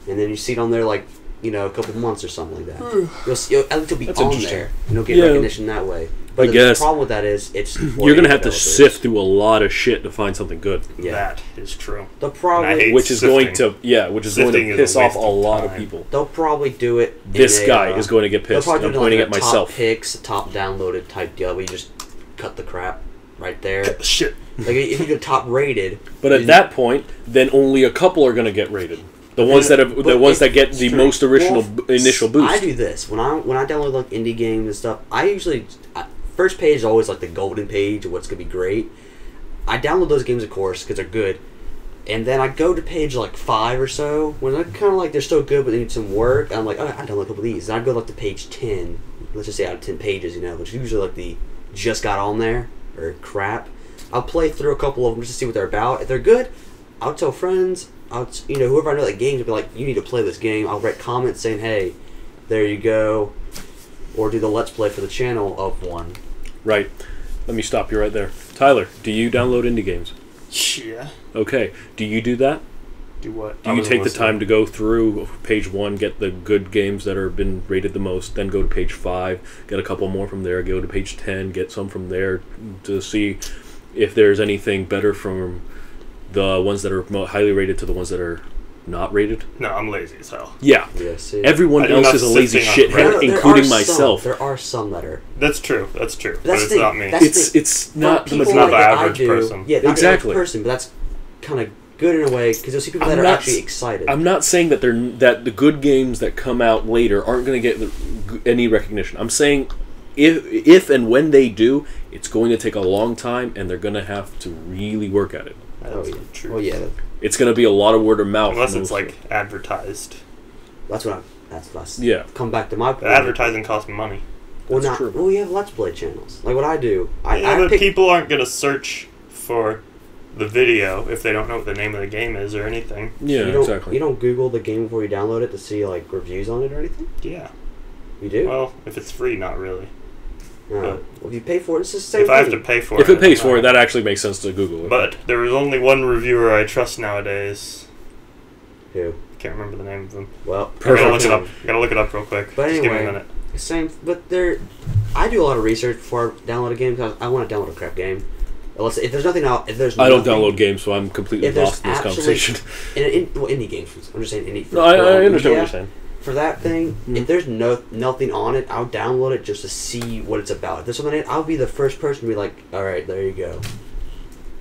and then you see it on there like a couple months or something like that. At least you'll be
That's
on
interesting.
there. And you'll get
Yeah.
recognition that way. But the
guess.
problem with that is it's
You're gonna have to
developers.
sift through a lot of shit to find something good,
Yeah,
That is true.
they'll
And I
probably
hate
which is going
sifting.
to which is going
Sifting
to
is a
piss off
waste
a
of
lot of
time.
people.
they'll probably do it.
This
in a,
guy is going to get
They'll
pissed.
probably
I'm
do it
pointing
like
at
a
myself.
top picks, top downloaded type deal where you just cut the crap right there.
Shit.
Like if you do top rated,
But at that point, then only a couple are going to get rated. The ones that have, the
But
ones that get
it's
the
true.
most original
Well,
initial boost.
I do this when I download like indie games and stuff. I usually first page is always like the golden page of what's gonna be great. I download those games, of course, because they're good, and then I go to page like 5 or so when they're kind of like they're still good but they need some work. I'm like, oh, I download a couple of these, and I go like to page 10. Let's just say out of 10 pages, which is usually like the just got on there or crap. I'll play through a couple of them just to see what they're about. If they're good, I'll tell friends. Whoever I know that games will be like, you need to play this game. I'll write comments saying, hey, there you go, or do the let's play for the channel of one.
Right. Let me stop you right there. Tyler, do you download indie games?
Yeah.
Okay. Do you do that?
Do what?
Do you take the time to go through page 1, get the good games that have been rated the most, then go to page 5, get a couple more from there, go to page 10, get some from there to see if there's anything better from the ones that are highly rated to the ones that are not rated?
No, I'm lazy as hell.
Yeah.
Yeah, see.
Everyone
I do
else
not
is a lazy
sifting on
shithead,
Reddit.
There
including
are some-
myself.
There are some that are.
That's true. That's true. But
That's
it's
the-
not me.
that's-
It's not the
people
It's
majority.
not the
like
average
I do,
person.
Yeah, not
Exactly.
the average person, but that's kind of good in a way because you'll see people that
I'm
are
not
actually
s-
excited.
I'm not saying that that the good games that come out later aren't going to get any recognition. I'm saying if and when they do, it's going to take a long time, and they're going to have to really work at it.
That's
yeah.
true.
Oh yeah,
It's going to be a lot of word of mouth.
Unless it's
mostly.
like advertised.
that's what I
Yeah.
come back to my point.
But advertising costs money.
Well,
That's
not
true.
well. We have Let's Play channels. Like what I do,
Yeah,
I
but
pick.
people aren't going to search for the video if they don't know what the name of the game is or anything.
Yeah,
you don't,
exactly.
You don't Google the game before you download it to see like reviews on it or anything.
Yeah.
You do.
Well, if it's free, not really.
No.
but-
Well, if you pay for it, it's the same
If
thing.
I have to pay for
If it pays for it,
no.
that actually makes sense to Google it.
But there is only one reviewer I trust nowadays.
Who?
Can't remember the name of them.
Well,
I gotta look
Perfect.
it up. Gotta look it up real quick.
But
Just give me
anyway,
a minute.
Same, but there. I do a lot of research before I download a game because I want to download a crap game. Unless if there's nothing out, if there's
I don't
nothing-
download games, so I'm completely
If there's
lost in this
absolutely-
conversation.
Well, indie games. I'm just saying indie.
No, I understand what
yeah,
you're saying.
For that thing,
Mhm.
if there's nothing on it, I'll download it just to see what it's about. If there's something in it, I'll be the first person to be like, "All right, there you go."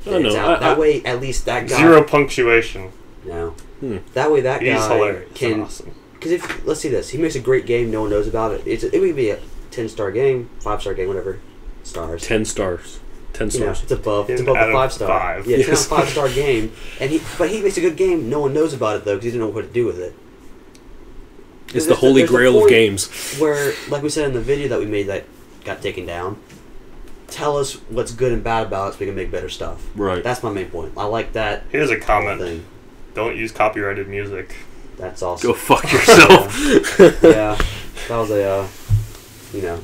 I know.
It's out. That way, at least that guy.
Zero punctuation.
No.
Hmm.
That way, that
He's
guy
hilarious.
can.
and awesome.
Because if let's see this, he makes a great game. No one knows about it. It would be a 10-star game, 5-star game, whatever. Stars.
10 stars. 10
You know,
stars.
it's above. It's
10
above
out
the
of
5-star.
5.
Yeah, 10
Yes.
out of 5-star game, and he makes a good game. No one knows about it though because he didn't know what to do with it.
It's the holy
There's a
grail of
point
games.
Where, like we said in the video that we made that got taken down, tell us what's good and bad about it so we can make better stuff.
Right.
That's my main point. I like that
Here's a
whole
comment.
thing.
Don't use copyrighted music.
That's awesome.
Go fuck yourself.
Yeah, that was a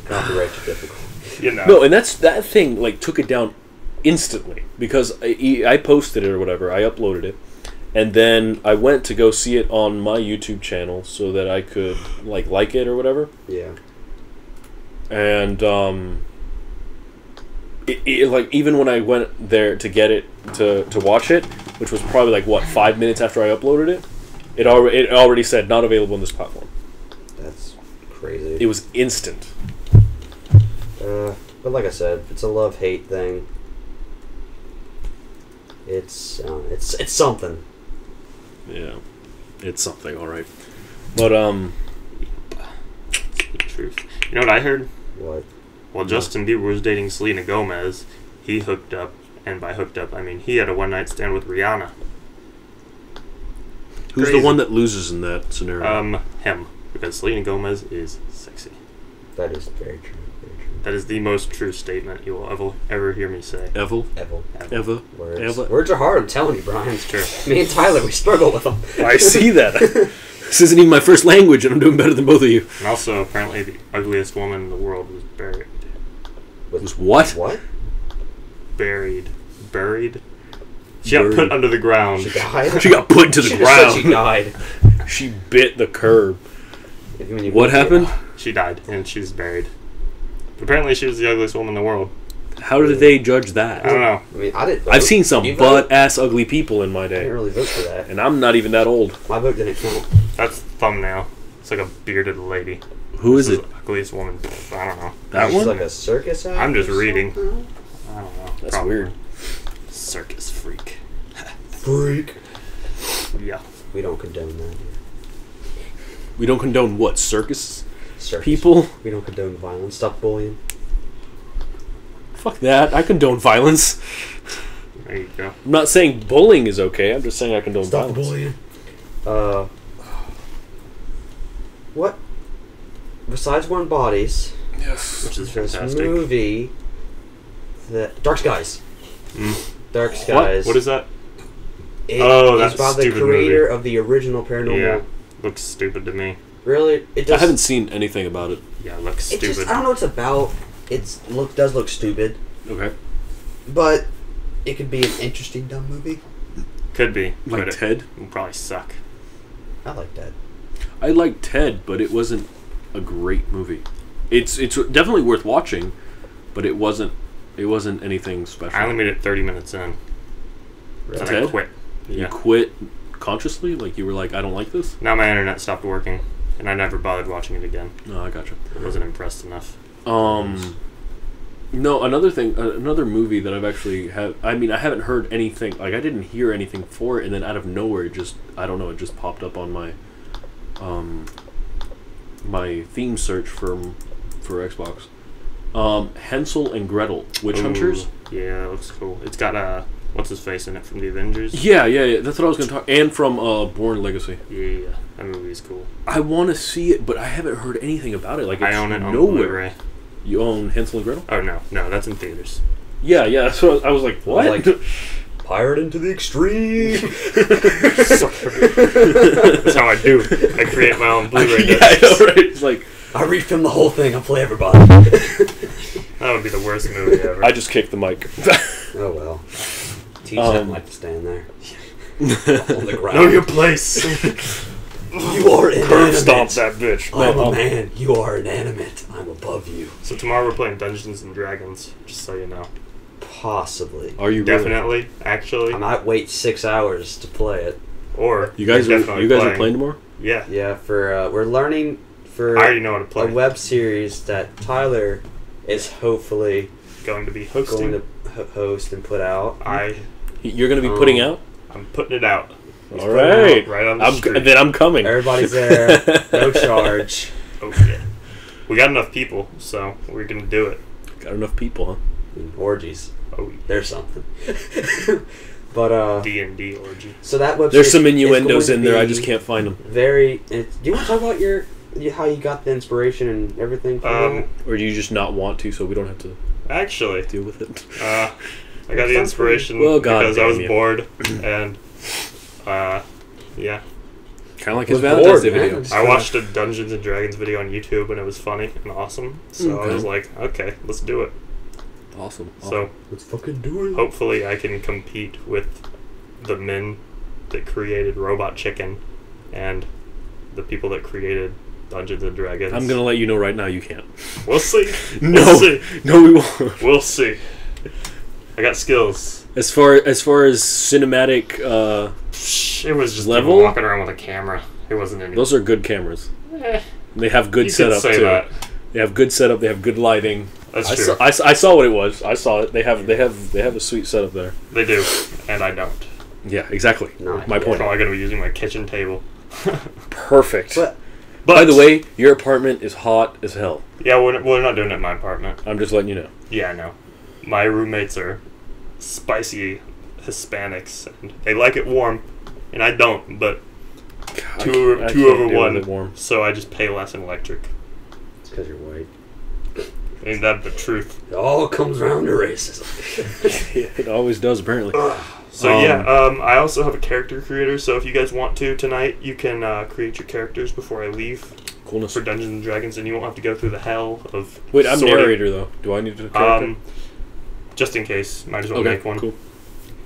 copyright certificate.
You know.
No, and that thing like took it down instantly because I posted it or whatever. I uploaded it, and then I went to go see it on my YouTube channel so that I could like it or whatever.
Yeah.
And like even when I went there to get it to watch it, which was probably like what 5 minutes after I uploaded it, It already said not available on this platform.
That's crazy.
It was instant.
But like I said, it's a love-hate thing. It's something.
Yeah, it's something, all right. But
The truth. You know what I heard?
What?
While Justin Bieber was dating Selena Gomez, he hooked up, and by hooked up, I mean he had a one-night stand with Rihanna.
who's
Crazy.
the one that loses in that scenario?
Him. Because Selena Gomez is sexy.
That is very true. Very true.
That is the most true statement you will ever hear me say.
Evel?
Evel.
Eva?
Words.
Eva?
Words are hard, I'm telling you, Brian.
It's true.
Me and Tyler, we struggle with them.
I see that. This isn't even my first language, and I'm doing better than both of you.
And also, apparently, the ugliest woman in the world was buried.
Was what?
What?
Buried. She got
Buried.
put under the ground.
She died?
She got put to the
She just said she
ground.
died.
She bit the curb.
When you
What
look at-
happened?
She died, and she's buried. Apparently, she was the ugliest woman in the world.
How did they judge that?
I don't know.
I mean, I didn't vote.
I've seen some
You voted?
butt-ass ugly people in my
I didn't
day.
really vote for that.
And I'm not even that old.
My vote didn't count.
That's the thumbnail. It's like a bearded lady.
Who is
This
it?
the ugliest woman. I don't know.
That
She's
one?
like a circus act.
I'm just
or
reading.
something?
I don't know.
That's
Probably.
weird.
Circus freak.
Freak.
Yeah.
We don't condone that.
We don't condone what? Circus
Circus.
people?
We don't condone violence. Stop bullying.
Fuck that. I condone violence.
There you go.
I'm not saying bullying is okay. I'm just saying I condone
Stop
violence.
bullying. What? Besides Warm Bodies,
Yes.
Which is
this
fantastic.
movie, Dark Skies.
Mm.
Dark Skies.
What is that?
It
Oh,
is
that
by the
stupid
creator
movie.
of the original Paranormal.
Yeah. Looks stupid to me.
Really, it does.
I haven't seen anything about it.
Yeah, it looks
It
stupid.
just, I don't know what it's about. Does look stupid,
Okay.
but it could be an interesting dumb movie.
Could be.
Like
but
Ted?
It will probably suck.
I like that.
I liked Ted, but it wasn't a great movie. It's definitely worth watching, but it wasn't anything special.
I only made it 30 minutes in. So
Ted?
I quit.
You
Yeah.
quit consciously? Like you were like, I don't like this?
Now my internet stopped working, and I never bothered watching it again.
No, I gotcha.
I wasn't impressed enough.
No, another movie that I've actually I haven't heard anything, like I didn't hear anything for it, and then out of nowhere it just popped up on my my theme search for Xbox. Hansel and Gretel, Witch Hunters.
Yeah, it looks cool. It's got what's his face in it from the Avengers.
Yeah, that's what I was gonna talk. And from Born Legacy.
Yeah, that movie's cool.
I want to see it, but I haven't heard anything about it. Like it's
I own it on
nowhere.
Blu-ray.
You own Hansel and Gretel?
Oh no, that's in theaters.
Yeah, that's what I was like. What?
Like, pirate into the extreme.
That's how I do. I create my own Blu-ray
yeah, I
discs.
know, right? It's like
I refilm the whole thing. I'll play everybody.
That would be the worst movie ever.
I just kicked the mic.
Oh well. Teach them like to stand there. On the ground.
Know your place.
You are
Curb
inanimate.
stomp that bitch.
I'm
No,
a man. You are inanimate. I'm above you.
So tomorrow we're playing Dungeons and Dragons. Just so you know.
Possibly.
Are you really?
Definitely, actually,
I might wait 6 hours to play it.
or
You guys
we're
are
definitely
playing tomorrow?
Yeah,
Yeah, for we're learning for
I already know how to
a
play.
web series that Tyler is hopefully
Going to be hosting.
going to host and put out.
You're going to be putting out?
I'm putting it out.
All
putting
right.
Right on the street.
Then I'm coming.
Everybody's there, no charge.
Oh yeah. We got enough people, so we're gonna do it.
Got enough people, huh?
Orgies.
Oh yeah.
There's something. But
D&D orgy.
so that website.
There's some
is
innuendos
going
in
to
there. I
be
just can't find them.
Very. Do you want to talk about how you got the inspiration and everything from that?
Or do you just not want to, so we don't have to
Actually,
deal with it?
I got the inspiration
Well, God
because I was
damn you.
bored, and yeah,
Kind of like his
Was
Valentine's
bored,
Day
man.
video.
Just
I
kinda-
watched a Dungeons and Dragons video on YouTube, and it was funny and awesome. So I
Okay.
was like, okay, let's do it.
Awesome.
So
Let's fucking do it.
hopefully I can compete with the men that created Robot Chicken and the people that created Dungeons and Dragons.
I'm going to let you know right now you can't.
We'll see.
No.
We'll see.
No, we won't.
We'll see. I got skills.
As far as cinematic
much. It was just
Level?
people walking around with a camera. It wasn't any.
Those are good cameras.
Eh,
They have good
you could
setup
say
too.
that.
They have good setup. They have good lighting.
That's
I
true.
saw, I saw what it was. I saw it. They have a sweet setup there.
They do, and I don't.
Yeah, exactly.
No,
My
I'm
point.
probably going to be using my kitchen table.
Perfect.
But
By the way, your apartment is hot as hell.
Yeah, we're not doing it in my apartment.
I'm just letting you know.
Yeah, I know. My roommates are spicy Hispanics, and they like it warm, and I don't. But two
I can't
over
deal
one,
with it warm.
so I just pay less in electric.
it's because you're white.
Ain't that the truth?
It all comes around to racism.
It always does, apparently.
So I also have a character creator. So if you guys want to tonight, you can create your characters before I leave
Coolness.
for Dungeons and Dragons, and you won't have to go through the hell of.
Wait, I'm
sorting.
narrator though. Do I need to character?
Just in case, might as well
Okay,
make one
cool.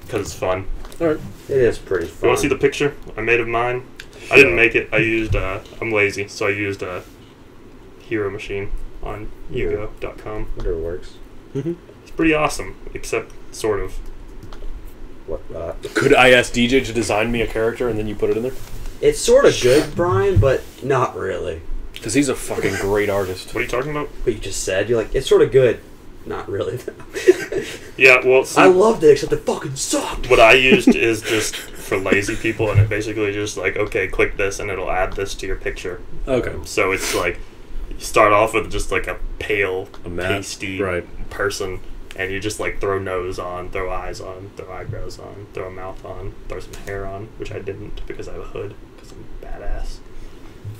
because it's fun.
All right.
It is pretty
You
fun.
want to see the picture I made of mine? I didn't make it. I used. I'm lazy, so I used a Hero Machine on Yugo.com.
Whatever works.
It's pretty awesome, except sort of.
What?
Could I ask DJ to design me a character and then you put it in there?
It's sort of good, Brian, but not really.
Because he's a fucking great artist.
What are you talking about?
What you just said, you're like, it's sort of good. Not really.
Yeah, well, see,
I loved it, except it fucking sucked.
what I used is just for lazy people, and it basically just like, okay, click this, and it'll add this to your picture.
Okay.
So it's like you start off with just like a pale,
A matte,
pasty
right.
person, and you just like throw nose on, throw eyes on, throw eyebrows on, throw a mouth on, throw some hair on, which I didn't because I have a hood because I'm badass.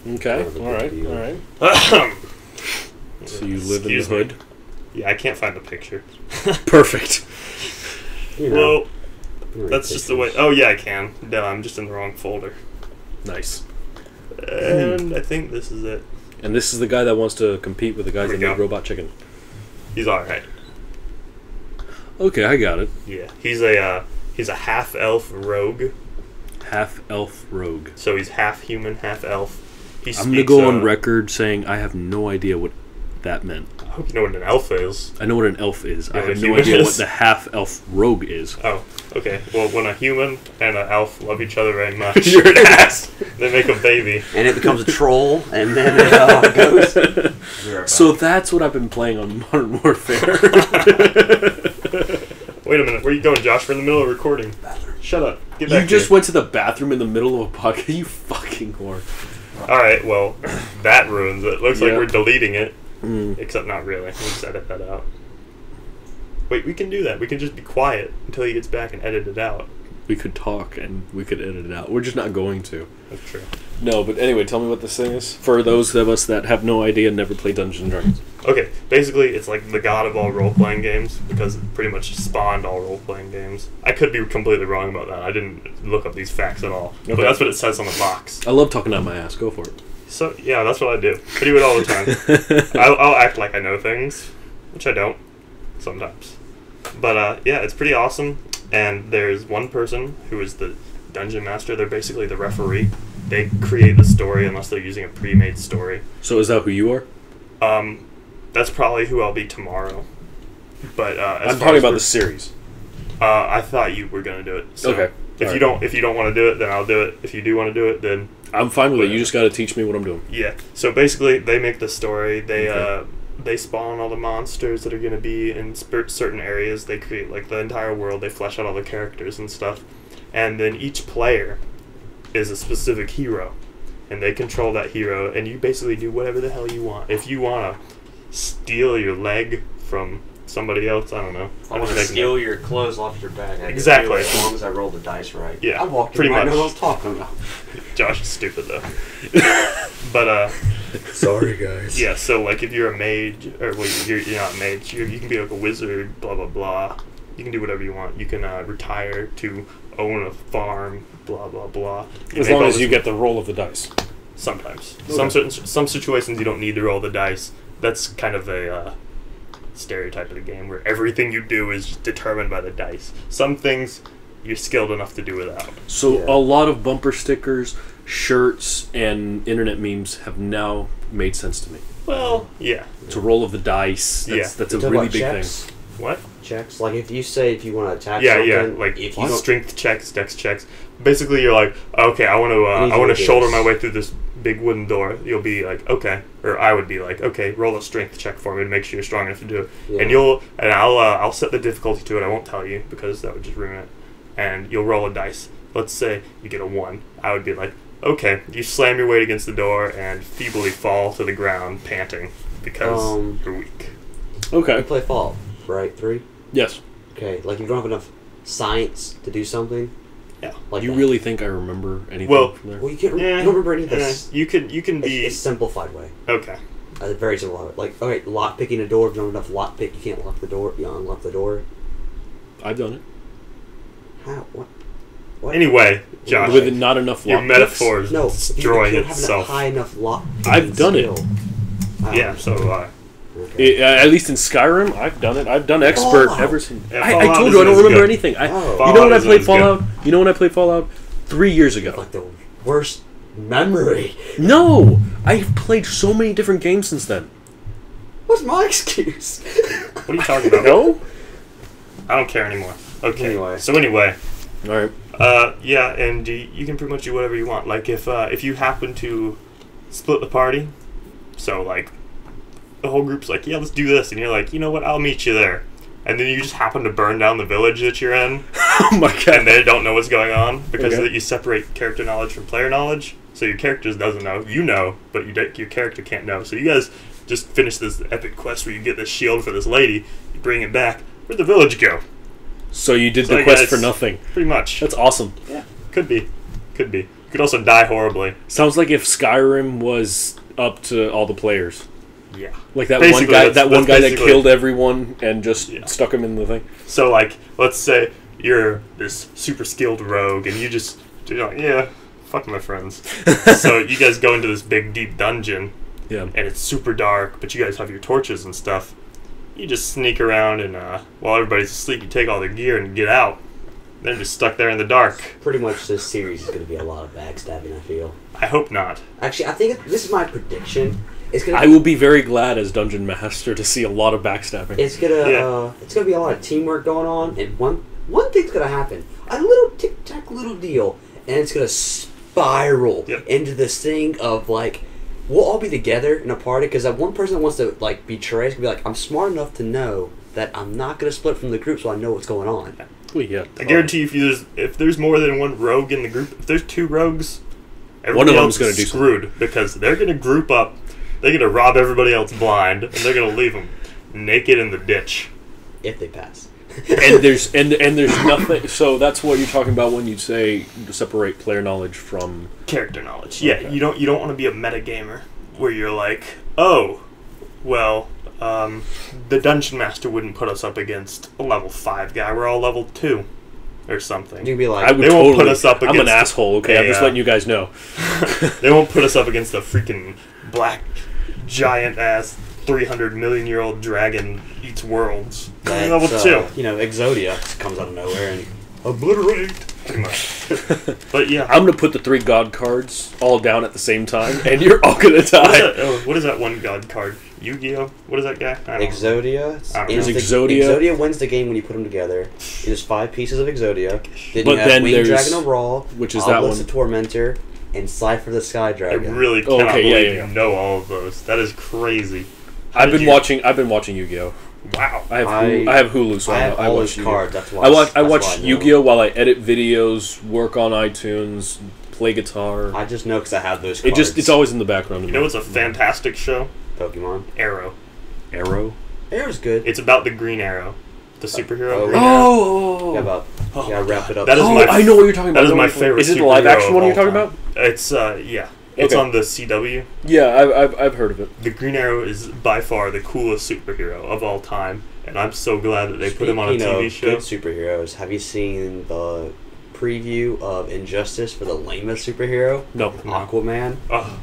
Okay.
Not a
All right.
big deal.
All right. So you live in the
Excuse me.
hood.
Yeah, I can't find the picture.
Perfect.
You know,
Well,
you know,
that's just the way. Oh yeah, I can. No, I'm just in the wrong folder.
Nice.
And I think this is it.
And this is the guy that wants to compete with the guys
There
that
we
make
go.
Robot Chicken.
He's all right.
Okay, I got it.
Yeah, he's a half elf rogue.
Half elf rogue.
So he's half human, half elf. He
I'm gonna go on record saying I have no idea what that meant.
I hope you know what an elf is.
I know what an elf is. I
Yeah,
have
a
no
human
idea
is.
what the half elf rogue is.
Oh, okay. Well, when a human and an elf love each other very much,
You're an ass.
they make a baby.
And it becomes a troll, and then it goes.
So that's what I've been playing on Modern Warfare.
Wait a minute, where you going, Josh? We're in the middle of recording. Shut up. Get back
You just
here.
went to the bathroom in the middle of a podcast. You fucking whore.
All right. Well, that ruins it. Looks like
Yeah.
we're deleting it,
Mm.
except not really. We'll just edit that out. Wait, we can do that. We can just be quiet until he gets back and edit it out.
We could talk and we could edit it out. We're just not going to.
That's true.
No, but anyway, tell me what this thing is. For those of us that have no idea and never played Dungeons and Dragons.
Okay, basically, it's like the god of all role-playing games because it pretty much spawned all role-playing games. I could be completely wrong about that. I didn't look up these facts at all. But
Okay.
that's what it says on the box.
I love talking out my ass. Go for it.
So, yeah, that's what I do. I do it all the time. I'll act like I know things, which I don't, sometimes. But, yeah, it's pretty awesome. And there's one person who is the dungeon master. They're basically the referee. They create the story unless they're using a pre-made story.
So is that who you are?
That's probably who I'll be tomorrow. But as
I'm
far
talking
as
about
we're-
the series.
I thought you were gonna do it. So
Okay.
If you
Alright.
don't want to do it, then I'll do it. If you do want to do it, then
I'm fine with it. You just got to teach me what I'm doing.
yeah. So basically, they make the story. They
Okay.
they spawn all the monsters that are gonna be in certain areas. They create like the entire world. They flesh out all the characters and stuff. And then each player is a specific hero, and they control that hero. And you basically do whatever the hell you want. If you wanna steal your leg from somebody else, I don't know.
I
I'm
want
just
to
making
steal your clothes off your back. I can
Exactly.
do it as long as I roll the dice right.
Yeah,
I walked
pretty
in right
much.
know what I was talking about.
Josh is stupid though. But
Sorry, guys.
yeah. So like, if you're a mage, or well, you're not a mage, you can be like a wizard. Blah blah blah. You can do whatever you want. You can retire to own a farm. Blah blah blah. You
As
make
long
all
as
this-
you get the roll of the dice.
sometimes
Okay.
some situations you don't need to roll the dice. That's kind of a stereotype of the game where everything you do is determined by the dice. Some things you're skilled enough to do without.
So
Yeah.
a lot of bumper stickers, shirts, and internet memes have now made sense to me.
Well, yeah.
It's a roll of the dice. That's a
You talking
really
about
big
checks?
thing.
What?
checks? Like if you want to attack
Yeah,
something,
yeah, like
if you don't,
strength checks, dex checks. Basically, you're like, okay, I want to
do
shoulder
this.
my way through this big wooden door. You'll be like, okay, or I would be like, okay, roll a strength check for me to make sure you're strong enough to do it.
Yeah.
And I'll set the difficulty to it. I won't tell you because that would just ruin it. And you'll roll a dice. Let's say you get a 1. I would be like, okay, you slam your weight against the door and feebly fall to the ground, panting because you're weak.
you
Okay.
play Fallout, right? 3.
Yes.
Okay, like if you don't have enough science to do something.
Yeah.
Like
You
that.
really think I remember anything
Well-
from there?
Well, you can't.
Yeah,
You don't remember any of this.
You can be
It's a simplified way.
okay.
A very simple way. Like, okay, lock picking a door. If you don't have enough lock pick, you can't lock the door. You unlock the door.
I've done it.
How? What?
Anyway, Josh,
With not enough
your
lock
metaphor is
No,
destroying
you don't have
itself.
enough high enough lock.
I've done it.
skill.
Yeah, so do I.
Okay.
At least in Skyrim, I've done it. I've done expert
Fallout.
ever since.
Yeah,
I
Fallout
told you I
isn't
don't
as
remember
good.
anything.
Oh.
You know
Fallout
when I
isn't
played
as good.
Fallout? You know when I played Fallout 3 years ago?
Like the worst memory.
No, I've played so many different games since then.
What's my excuse?
What are you talking about?
No.
I don't care anymore. Okay.
Anyway.
So anyway,
All right.
yeah, and you can pretty much do whatever you want. Like if you happen to split the party, so like the whole group's like, yeah, let's do this, and you're like, you know what, I'll meet you there, and then you just happen to burn down the village that you're in,
Oh my god.
and they don't know what's going on because
Okay.
you separate character knowledge from player knowledge. So your character doesn't know, you know, but your character can't know. So you guys just finish this epic quest where you get this shield for this lady, you bring it back. Where'd the village go?
So you did
So
the
I
quest
guess-
for nothing.
Pretty much.
That's awesome.
Yeah, could be. You could also die horribly.
Sounds like if Skyrim was up to all the players.
Yeah.
Like that
Basically,
one guy.
that's-
That one
that's
guy that
basically-
killed everyone and just
Yeah.
stuck him in the thing.
So, like, let's say you're this super skilled rogue, and you're like, yeah, fuck my friends. So you guys go into this big, deep dungeon,
Yeah.
and it's super dark, but you guys have your torches and stuff. You just sneak around, and while everybody's asleep, you take all their gear and get out. They're just stuck there in the dark.
Pretty much this series is going to be a lot of backstabbing, I feel.
I hope not.
Actually, I think this is my prediction. It's gonna.
I will be very glad as Dungeon Master to see a lot of backstabbing.
It's gonna.
Yeah.
It's gonna be a lot of teamwork going on, and one thing's gonna happen. A little tic tac little deal, and it's gonna spiral
Yep.
into this thing of like. We'll all be together in a party because that one person that wants to like betray is gonna be like, I'm smart enough to know that I'm not gonna split from the group, so I know what's going on.
Well, yeah.
I guarantee you, if there's more than one rogue in the group, if there's 2 rogues,
One of
everybody
them's
else
gonna
is
do
screwed because they're going to group up, they're going to rob everybody else blind, and they're going to leave them naked in the ditch.
If they pass.
and there's nothing. So that's what you're talking about when you say separate player knowledge from.
Character knowledge. Yeah,
Okay.
you don't want to be a metagamer where you're like, oh, well, the dungeon master wouldn't put us up against a level 5 guy. We're all level 2 or something.
You can be like,
I would
They won't
totally.
put us up
I'm an
against
asshole. Okay, I'm just
a,
letting you guys know.
They won't put us up against a freaking black giant ass 300 million year old dragon eats worlds.
that's,
Level 2.
You know, Exodia comes out of nowhere and
Obliterate. Pretty much. But yeah.
I'm gonna put the 3 god cards all down at the same time, and you're all gonna
What is,
die.
that, what is that one god card? Yu-Gi-Oh? What is that guy? I don't know.
Exodia.
I don't know.
There's
the-
Exodia.
Exodia wins the game when you put them together. There's 5 pieces of Exodia. Then
But
you have
then
Winged
there's-
Dragon of Raw,
which is that
Obelisk
one?
the Tormentor, and Cypher the Sky
I
Dragon.
really
Oh,
cannot
okay, yeah,
believe
yeah, yeah.
you know all of those. That is crazy. How
I've
did
been watching Yu-Gi-Oh.
Wow.
I have Hulu, so
I have all
watch
those
Yu-Gi-Oh.
cards. That's why
I
that's why
watch
I know.
Yu-Gi-Oh while I edit videos, work on iTunes, play guitar.
I just know because I have those cards.
It's always in the background.
You know what's a fantastic show?
Pokemon.
Arrow.
Arrow.
Arrow's good.
It's about the Green Arrow. The superhero
Oh,
Green
yeah.
Arrow.
Oh,
Yeah, about wrap it up.
That is
oh,
my
I know what you're talking about.
That is
I know
my
what you're-
favorite
Is it the live
superhero
action
of
one you're
all
talking
time.
about?
It's, yeah. It's
Okay.
on the CW.
Yeah, I've heard of it.
The Green Arrow is by far the coolest superhero of all time, and I'm so glad that they put him on a
Speaking
TV
of
show.
good superheroes, have you seen the preview of Injustice for the lamest superhero?
No.
Oh,
Aquaman.
Aquaman's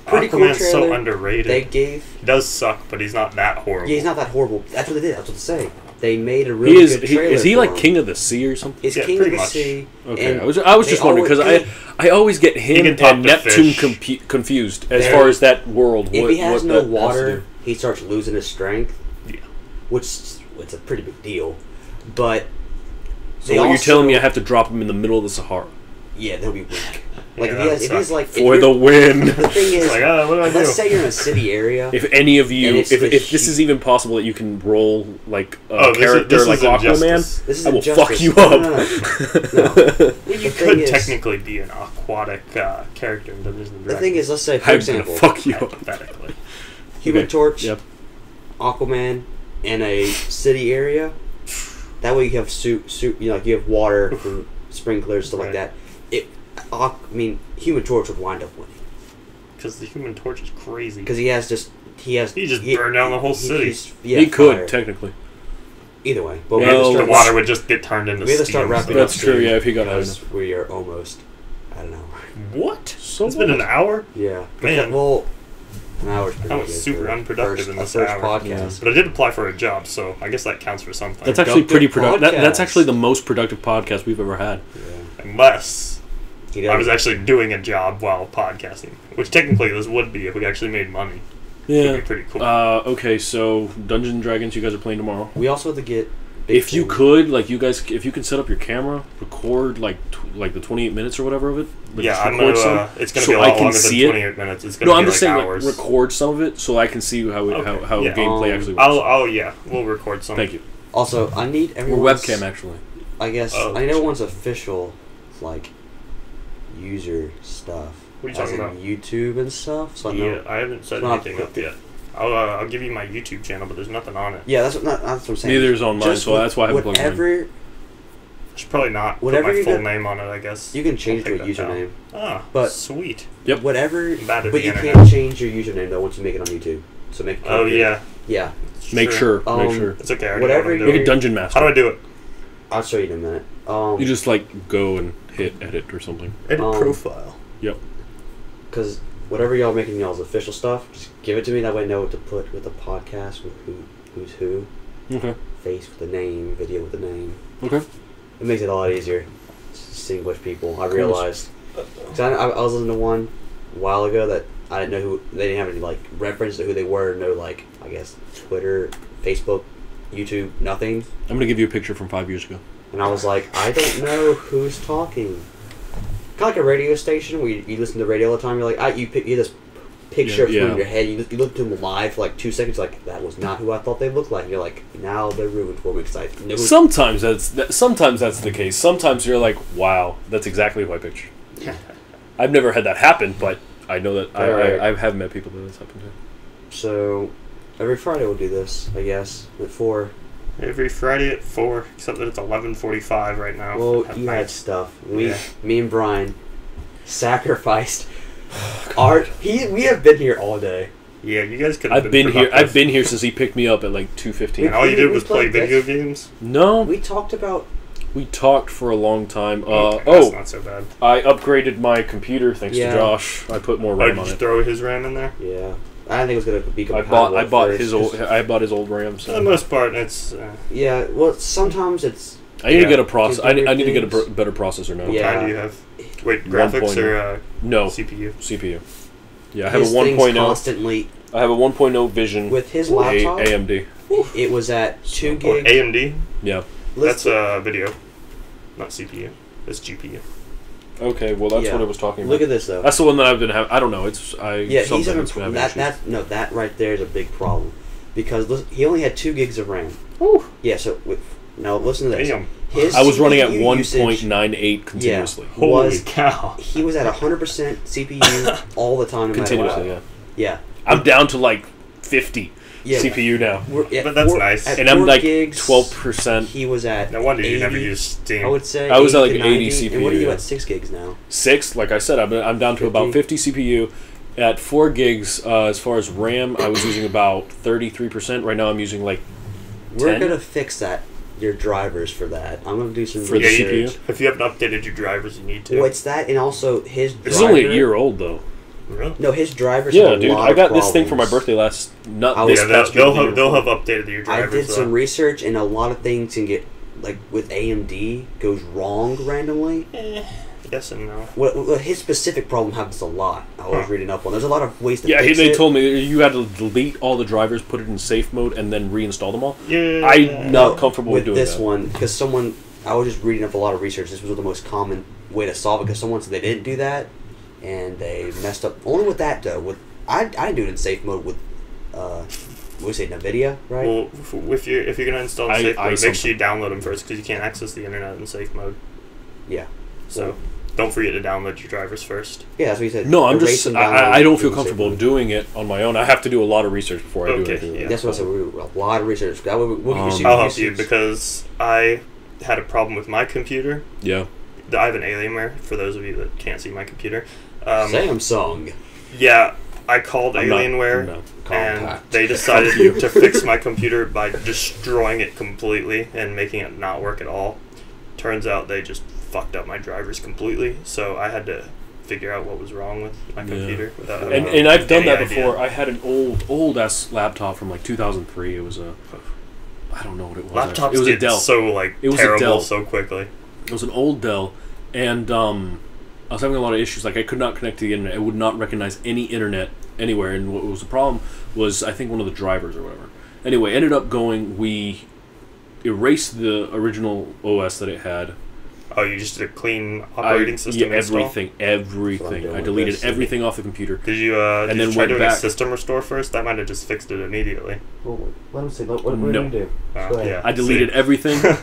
Pretty cool
so
trailer.
underrated.
They gave.
He does suck, but he's not that horrible.
Yeah, he's not that horrible. That's what they did. That's what they say. They made a really good trailer.
Is he
for
like
him.
King of the Sea or something?
He's
Yeah,
King of
pretty
the
much.
Sea.
Okay,
and
I was
they
just wondering because
always-
I always get him
can talk
and
to
Neptune
fish.
confused as
There-
far as that world.
If
what,
he has
what
no
that has to
water,
do.
he starts losing his strength.
Yeah.
Which it's a pretty big deal. But
So what you're telling me I have to drop him in the middle of the Sahara?
Yeah, they'll be weak. Like
Yeah,
if he's like
for the win.
The thing is,
Like, what do I
let's
do?
say you're in a city area.
If any of you,
And
if
it's
this is even possible that you can roll like a
Oh,
character
this
like
is
Aquaman,
Injustice.
This is
I will
Injustice.
fuck you
No,
up.
no.
Well, you
The
could
thing is-
technically be an aquatic character in Dungeons and
The
Dragons.
thing is, let's say for
I'm
example,
gonna fuck you up.
hypothetically.
Human
Okay.
Torch,
Yep.
Aquaman, in a city area. That way you have like you have water from sprinklers, stuff like
Right.
that. I mean, Human Torch would wind up winning
Because the Human Torch is crazy.
because he just
burned down the whole city.
he could
fire.
technically.
Either way, but
Well,
we have to
the
start,
water would just get turned into
we have to start
steam.
wrapping
so-
up.
That's true,
soon
yeah, if he got
because we are almost at an hour.
What?
So
It's been an hour?
Yeah,
Man.
Well, an hour's pretty
That was
good
super
for
unproductive in
our
this
first
hour.
podcast.
But I did apply for a job, so I guess that counts for something.
That's actually pretty productive.
Productive
That's
podcast.
actually the most productive podcast we've ever had.
Yeah.
Unless
He
I was
does.
actually doing a job while podcasting. Which technically this would be if we actually made money. It
Yeah.
would be pretty cool.
Okay, so Dungeons and Dragons, you guys are playing tomorrow.
We also have to get. big
If you
things.
could, like you guys, if you can set up your camera, record like the 28 minutes or whatever of it. Like
yeah,
just
I'm
record
gonna.
some,
It's gonna
so
be a
I
lot
can
longer than
see it.
28 minutes. It's gonna
No,
be
I'm just
like
saying,
hours.
like, record some of it so I can see how
Okay.
how
Yeah.
gameplay actually works.
I'll yeah, we'll record some.
Thank you.
Also, I need
We're
everyone's.
webcam actually.
I guess
Oh.
I need everyone's official, like, user stuff.
What are you
as
talking
in
about?
YouTube and stuff. So I know.
Yeah, I haven't set
It's not
anything up yet. I'll give you my YouTube channel, but there's nothing on it.
Yeah, that's what I'm saying.
Neither is on mine,
Just
so that's why I haven't plugged mine.
whatever
I should probably not
Whatever
put my
you
full
got-
name on it. I guess
you can change to a
I'll take that down.
username,
Ah,
but-
sweet.
Yep.
whatever.
I'm bad at
But
the
you
internet.
can't change your username though once you make it on YouTube. So make.
Oh yeah,
Yeah,
Make sure. Make
Um,
sure.
it's okay. I already
Whatever
know what I'm
you-
Make
doing.
a dungeon master.
How do I do it?
I'll show you in a minute.
You just like go and hit edit or something.
Edit
profile.
Yep.
Because whatever y'all making y'all's official stuff, just give it to me. That way I know what to put with the podcast, with who's who,
Okay.
face with the name, video with the name.
Okay.
It makes it a lot easier to distinguish people. I
course.
realized. Cause I was listening to one a while ago that I didn't know who. They didn't have any like reference to who they were. No, like I guess Twitter, Facebook, YouTube, nothing.
I'm gonna give you a picture from 5 years ago.
And I was like, I don't know who's talking. Kind of like a radio station where you listen to the radio all the time. You're like, you hear this picture
Yeah.
in your head. You look to them live for like 2 seconds. Like that was not who I thought they looked like. And you're like, now they're ruined for me because I know.
Sometimes that's the case. Sometimes you're like, wow, that's exactly who I pictured. I've never had that happen, but I know that
Alright.
I have met people that that's happened to.
So every Friday we'll do this, I guess, at 4.
Every Friday at 4, except that it's 11:45 right now.
Well,
at
you
night.
had stuff.
Yeah.
Me and Brian sacrificed art. We have been here all day.
Yeah, you guys could have
I've been here.
productive.
I've been here since he picked me up at like 2:15.
And all you did
We
was play
played
video
this.
games.
No,
We talked about.
we talked for a long time.
That's not so bad.
I upgraded my computer thanks
Yeah.
to Josh. I put more
Oh,
RAM
did
on
you
it.
throw his RAM in there?
Yeah. I didn't think it was gonna be
I
compatible.
bought
at
his
first,
old. I bought his old RAM.
For the
So
most part, it's
Yeah. Well, sometimes it's.
I need to
Yeah.
get a process. I need to get a
Things.
better processor now.
what
Yeah.
kind do you have? Wait, graphics
1.0.
or
No
CPU?
CPU. Yeah, I have
his
a
things
1.0.
constantly
I have a 1.0 Vision
with his laptop.
AMD.
It was at 2
Or
gig.
AMD?
Yeah.
That's video, not CPU. That's GPU.
Okay. Well, that's
Yeah.
what I was talking about.
Look at this though.
That's the one that I've been having. I don't know.
Yeah, he's
sometimes
having
it's been having
that.
issues.
That right there is a big problem because he only had 2 gigs of RAM.
Whew.
Yeah. So now listen to this.
Damn.
His
I was running at
CPU usage
1.98 continuously.
Holy
Was-
cow.
He was at 100% CPU all the time, no matter
Continuously,
what.
yeah.
Yeah.
I'm down to like 50
Yeah.
CPU now.
But that's nice.
At
And I'm
4
like
gigs,
12%.
He was at.
No wonder you never
80,
use Steam.
I would say.
I was at
80
like
to
80
90,
CPU,
And what are you
yeah.
at 6 gigs now?
6, like I said, I'm down to about 50 CPU. At 4 gigs, as far as RAM, I was using about 33%. Right now I'm using like
We're
10?
gonna fix that. Your drivers for that. I'm gonna do some
For the
research.
CPU?
If you haven't updated your drivers, you need to.
Well, it's that, and also his.
This is only a
driver-
year old though.
Really?
No, his drivers.
Yeah,
have a
dude.
lot
I
of
got this thing for my
problems.
birthday last not
I
this
Yeah,
past year.
they'll
the year
have, they'll
before.
have updated your
I
drivers.
did some
though.
research, and a lot of things can get like with AMD goes wrong randomly.
Yes and no.
Well, his specific problem happens a lot. I was reading up on. There's a lot of ways to
Yeah,
fix
they
it.
told me you had to delete all the drivers, put it in safe mode, and then reinstall them all.
Yeah.
I'm not comfortable with doing
this
that.
one because someone. I was just reading up a lot of research. This was the most common way to solve it because someone said they didn't do that, and they messed up. Only with that though. I didn't do it in safe mode with. What do we say, NVIDIA, right?
Well, if you're gonna install in safe mode, make
something.
sure you download them first because you can't access the internet in safe mode.
Yeah.
So don't forget to download your drivers first.
Yeah, that's what you said.
No, I'm
Erase
just.
and download
I don't feel
in safe
comfortable
mode.
doing it on my own. I have to do a lot of research before I do
Okay,
anything.
yeah.
That's what I said. A lot of research. That way we'll get you
I'll help you because I had a problem with my computer.
Yeah.
I have an Alienware, for those of you that can't see my computer.
Samsung.
Yeah, I called
I'm not-
Alienware,
no.
and
Contact.
they decided to fix my computer by destroying it completely and making it not work at all. Turns out they just fucked up my drivers completely, so I had to figure out what was wrong with my computer. Without having
And I've done
any
that
idea.
before. I had an old ass laptop from like 2003. It was a. I don't know what it was.
Laptops
It was a
get
Dell.
so like
It was a
terrible
Dell.
so quickly.
It was an old Dell, and I was having a lot of issues. Like I could not connect to the internet. It would not recognize any internet anywhere. And what was the problem was I think one of the drivers or whatever. Anyway, ended up going. We erased the original OS that it had.
Oh, you just did a clean operating system install?
That's what I'm
everything.
doing
I
with
deleted
this.
everything off the computer.
Did you
And
did
then
you try
went
doing
back-
a system restore first? That might have just fixed it immediately.
Well, let him see. What are
No.
you do?
Oh,
Go ahead.
yeah.
I deleted
See?
everything.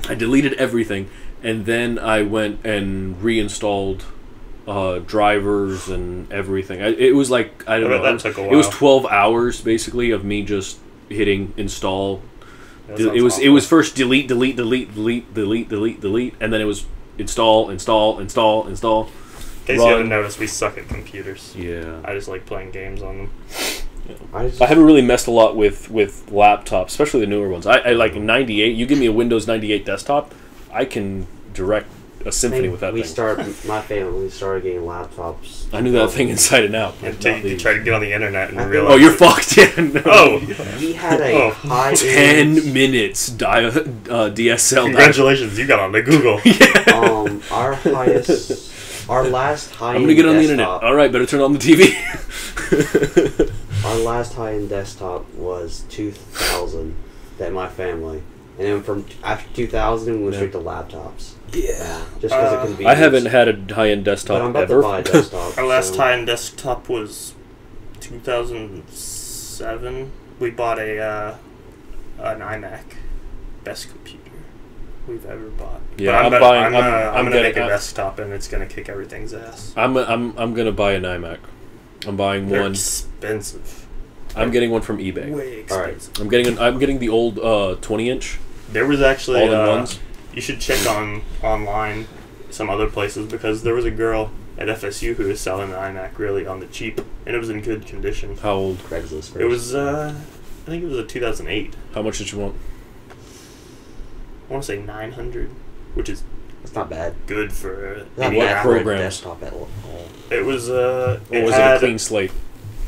I deleted everything, and then I went and reinstalled drivers and everything. It was like I don't
I bet
know.
that took a
It was
while.
12 hours basically of me just hitting install.
That
It
sounds
was
awful.
first delete, and then it was install.
In case you
run.
haven't noticed, we suck at computers.
Yeah.
I just like playing games on them.
I haven't really messed a lot with laptops, especially the newer ones. I like 98. You give me a Windows 98 desktop, I can direct a symphony with that thing.
My family, we started getting laptops.
I knew that thing inside and out.
Until you try to get on the internet and
I think-
realize.
Oh, you're fucked. Yeah, no.
Oh,
We had a
Oh.
high
10 minutes DSL.
congratulations! You got on the Google.
Our last high.
I'm gonna get on the internet. All right, better turn on the TV.
Our last high-end desktop was 2000. That my family, and then from after 2000, we went straight to laptops.
Yeah.
Just because of convenience.
I haven't had a high-end
But
desktop
I'm about
ever.
to buy a desktop.
Our last
so-
high-end desktop was 2007. We bought an iMac, best computer we've ever bought.
Yeah,
but
I'm
I'm
buying-
gonna
I'm
make a
getting-
desktop, and it's gonna kick everything's ass.
I'm gonna buy an iMac. I'm buying
They're
one.
expensive.
I'm getting one from eBay.
Way
All right.
expensive.
I'm getting the old 20-inch
There was actually
all-in-ones.
you should check online some other places because there was a girl at FSU who was selling an iMac really on the cheap, and it was in good condition.
How old?
Craigslist first.
It was I think it was a 2008.
How much did you want?
I want to say 900, which is
It's not bad.
good for
Not
any
what
bad
average.
for a
programs?
desktop at all.
It was
Or was
had,
it a clean slate?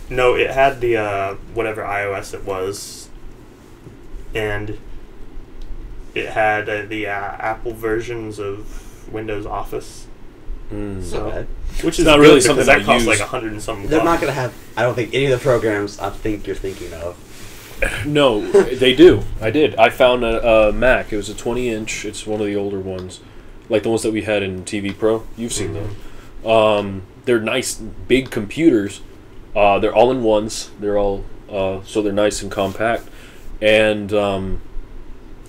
No, it had the whatever iOS it was, and it had the Apple versions of Windows Office,
It's
So-
not bad.
which is
not
good
really
because
something
that
I
costs
use.
like 100 and something.
They're not
bucks.
gonna have. I don't think any of the programs I think you're thinking of.
No, they do. I did. I found a Mac. It was a 20-inch. It's one of the older ones, like the ones that we had in TV Pro. You've seen those. They're nice, big computers. They're all in ones. They're all so they're nice and compact, and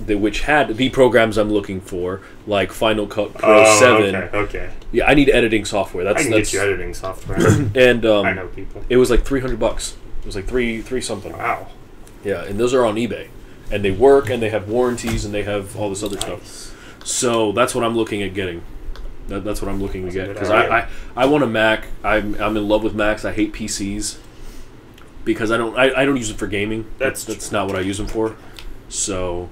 which had the programs I'm looking for, like Final Cut Pro 7.
Okay.
Yeah, I need editing software. That's
I can
that's
get you editing software.
and
I know people.
it was like $300. It was like three something.
Wow.
Yeah, and those are on eBay, and they work, and they have warranties, and they have all this other stuff.
Nice.
So that's what I'm looking at getting. That's what I'm looking to
That's a
get
good
because
idea.
I want a Mac. I'm in love with Macs. I hate PCs because I don't use them for gaming. That's not what I use them for. So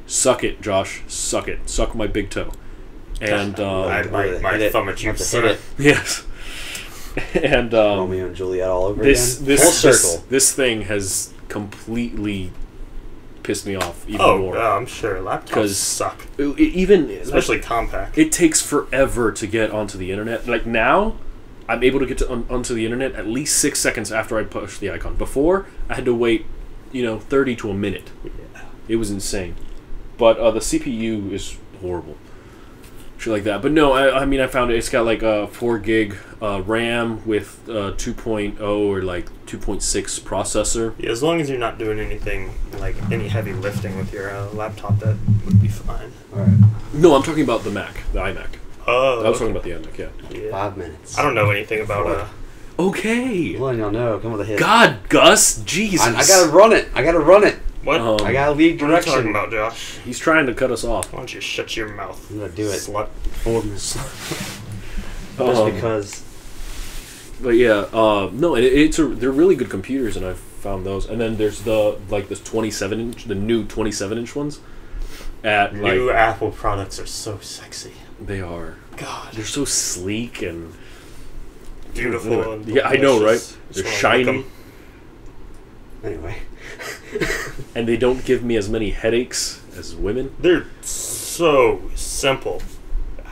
suck it, Josh. Suck it. Suck my big toe. And
I might
Hit it.
thumb at you,
Have to
sir.
hit it.
yes. And
Romeo and Juliet all over
this
again. Full
this
circle.
this thing has completely pissed me off even
Oh,
more.
I'm sure. Laptops
'Cause
suck.
Even
Especially compact.
it takes forever to get onto the internet. Like now, I'm able to get onto the internet at least 6 seconds after I push the icon. Before, I had to wait, 30 to a minute.
Yeah.
It was insane. But the CPU is horrible. Shit like that. But no, I mean, I found it's got like a 4 gig RAM with 2.0 or like 2.6 processor.
Yeah, as long as you're not doing anything, like any heavy lifting with your laptop, that would be fine.
All right.
No, I'm talking about the Mac, the iMac.
Oh.
I was talking about the iMac, yeah.
Yeah.
5 minutes.
I don't know anything about
Okay.
Well, y'all know. Come with a hit.
God, Gus, Jesus.
I gotta run it. I gotta run it.
what?
I gotta lead
What are you talking
direction.
about, Josh?
He's trying to cut us off.
Why don't you shut your mouth?
I'm gonna do it.
Slut.
4 minutes. Just
Um,
because.
But yeah, no, they're really good computers, and I've found those. And then there's this 27-inch, the new 27-inch ones.
New Apple products are so sexy.
They are.
God.
They're so sleek and
Beautiful.
Anyway.
And
Yeah, I know,
delicious.
right?
Just
They're
wanna lick
shiny.
'em.
Anyway.
and they don't give me as many headaches as women.
They're so simple.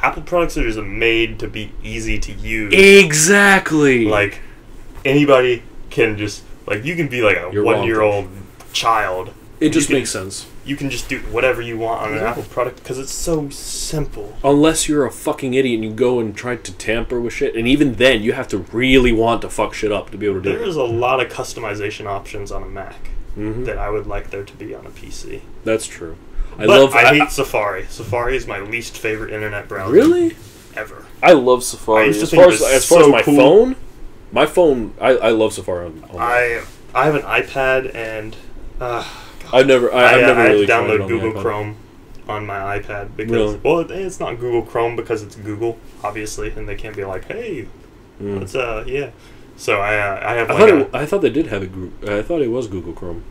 Apple products are just made to be easy to use.
Exactly.
Like, anybody can just, like, you can be like a
You're wrong.
1-year-old child.
It just
you can-
makes sense.
You can just do whatever you want on an
Exactly.
Apple product because it's so simple.
Unless you're a fucking idiot and you go and try to tamper with shit, and even then you have to really want to fuck shit up to be able to do it.
There's a lot of customization options on a Mac
Mhm.
that I would like there to be on a PC.
That's true.
But I hate Safari. Safari is my least favorite internet browser
Really?
ever.
I love Safari.
I used to
As
think
far
it
as,
was
as far
so
as my
cool.
phone, I love Safari on
I have an iPad and
I've never
I
really tried it
download
on the
Google
iPad.
Chrome on my iPad because
Really?
well, it's not Google Chrome because it's Google obviously, and they can't be like, hey,
Mm.
let's yeah. So I have
I
like
thought I thought they did have a group. I thought it was Google Chrome.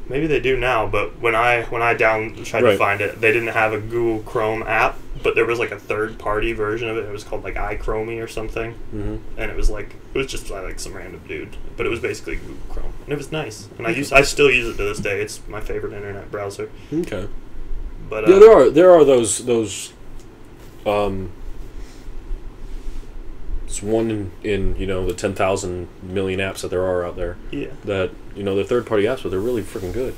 maybe they do now, but when I tried to
Right.
find it, they didn't have a Google Chrome app, but there was like a third-party version of it. It was called like iChromie or something,
Mm-hmm.
and it was just like some random dude, but it was basically Google Chrome, and it was nice. And I still use it to this day. It's my favorite internet browser.
Okay.
But
Yeah, there are those it's one in the 10,000 million apps that there are out there
yeah.
that they're third party apps, but they're really freaking good.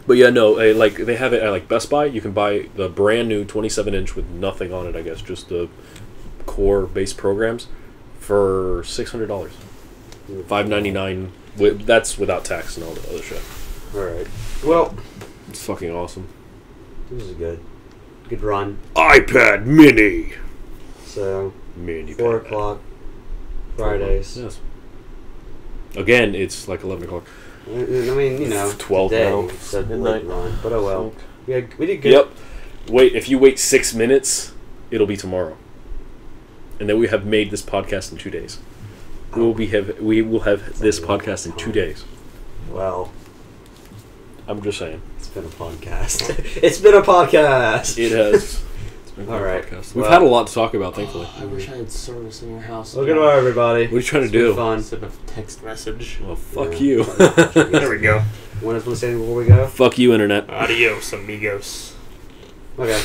But yeah, no, like they have it at like Best Buy. You can buy the brand new 27-inch with nothing on it. I guess just the core base programs for $600, $599. That's without tax and all the other shit.
All right. Well,
It's fucking awesome.
this is good. Good run.
iPad Mini.
So,
Mini.
4
pad.
o'clock, Fridays.
Yes. Again, it's like 11 o'clock.
I mean,
12
today
now.
it's a
Midnight.
late run, but oh well. We did good.
Yep. Wait, if you wait 6 minutes, it'll be tomorrow. And then we have made this podcast in 2 days. We will have this podcast in 2 days.
Well,
I'm just saying.
it's been a podcast. It's been a podcast.
It has. It's been
All right.
podcast. We've
Well-
had a lot to talk about, thankfully.
I wish I had service in your house.
Well, goodbye, everybody.
What are you trying to
It's been
do?
Fun.
Send a text message.
Well, fuck
Yeah.
you.
There we go.
Want to say anything before we go?
Fuck you, Internet.
Adios, amigos.
Okay.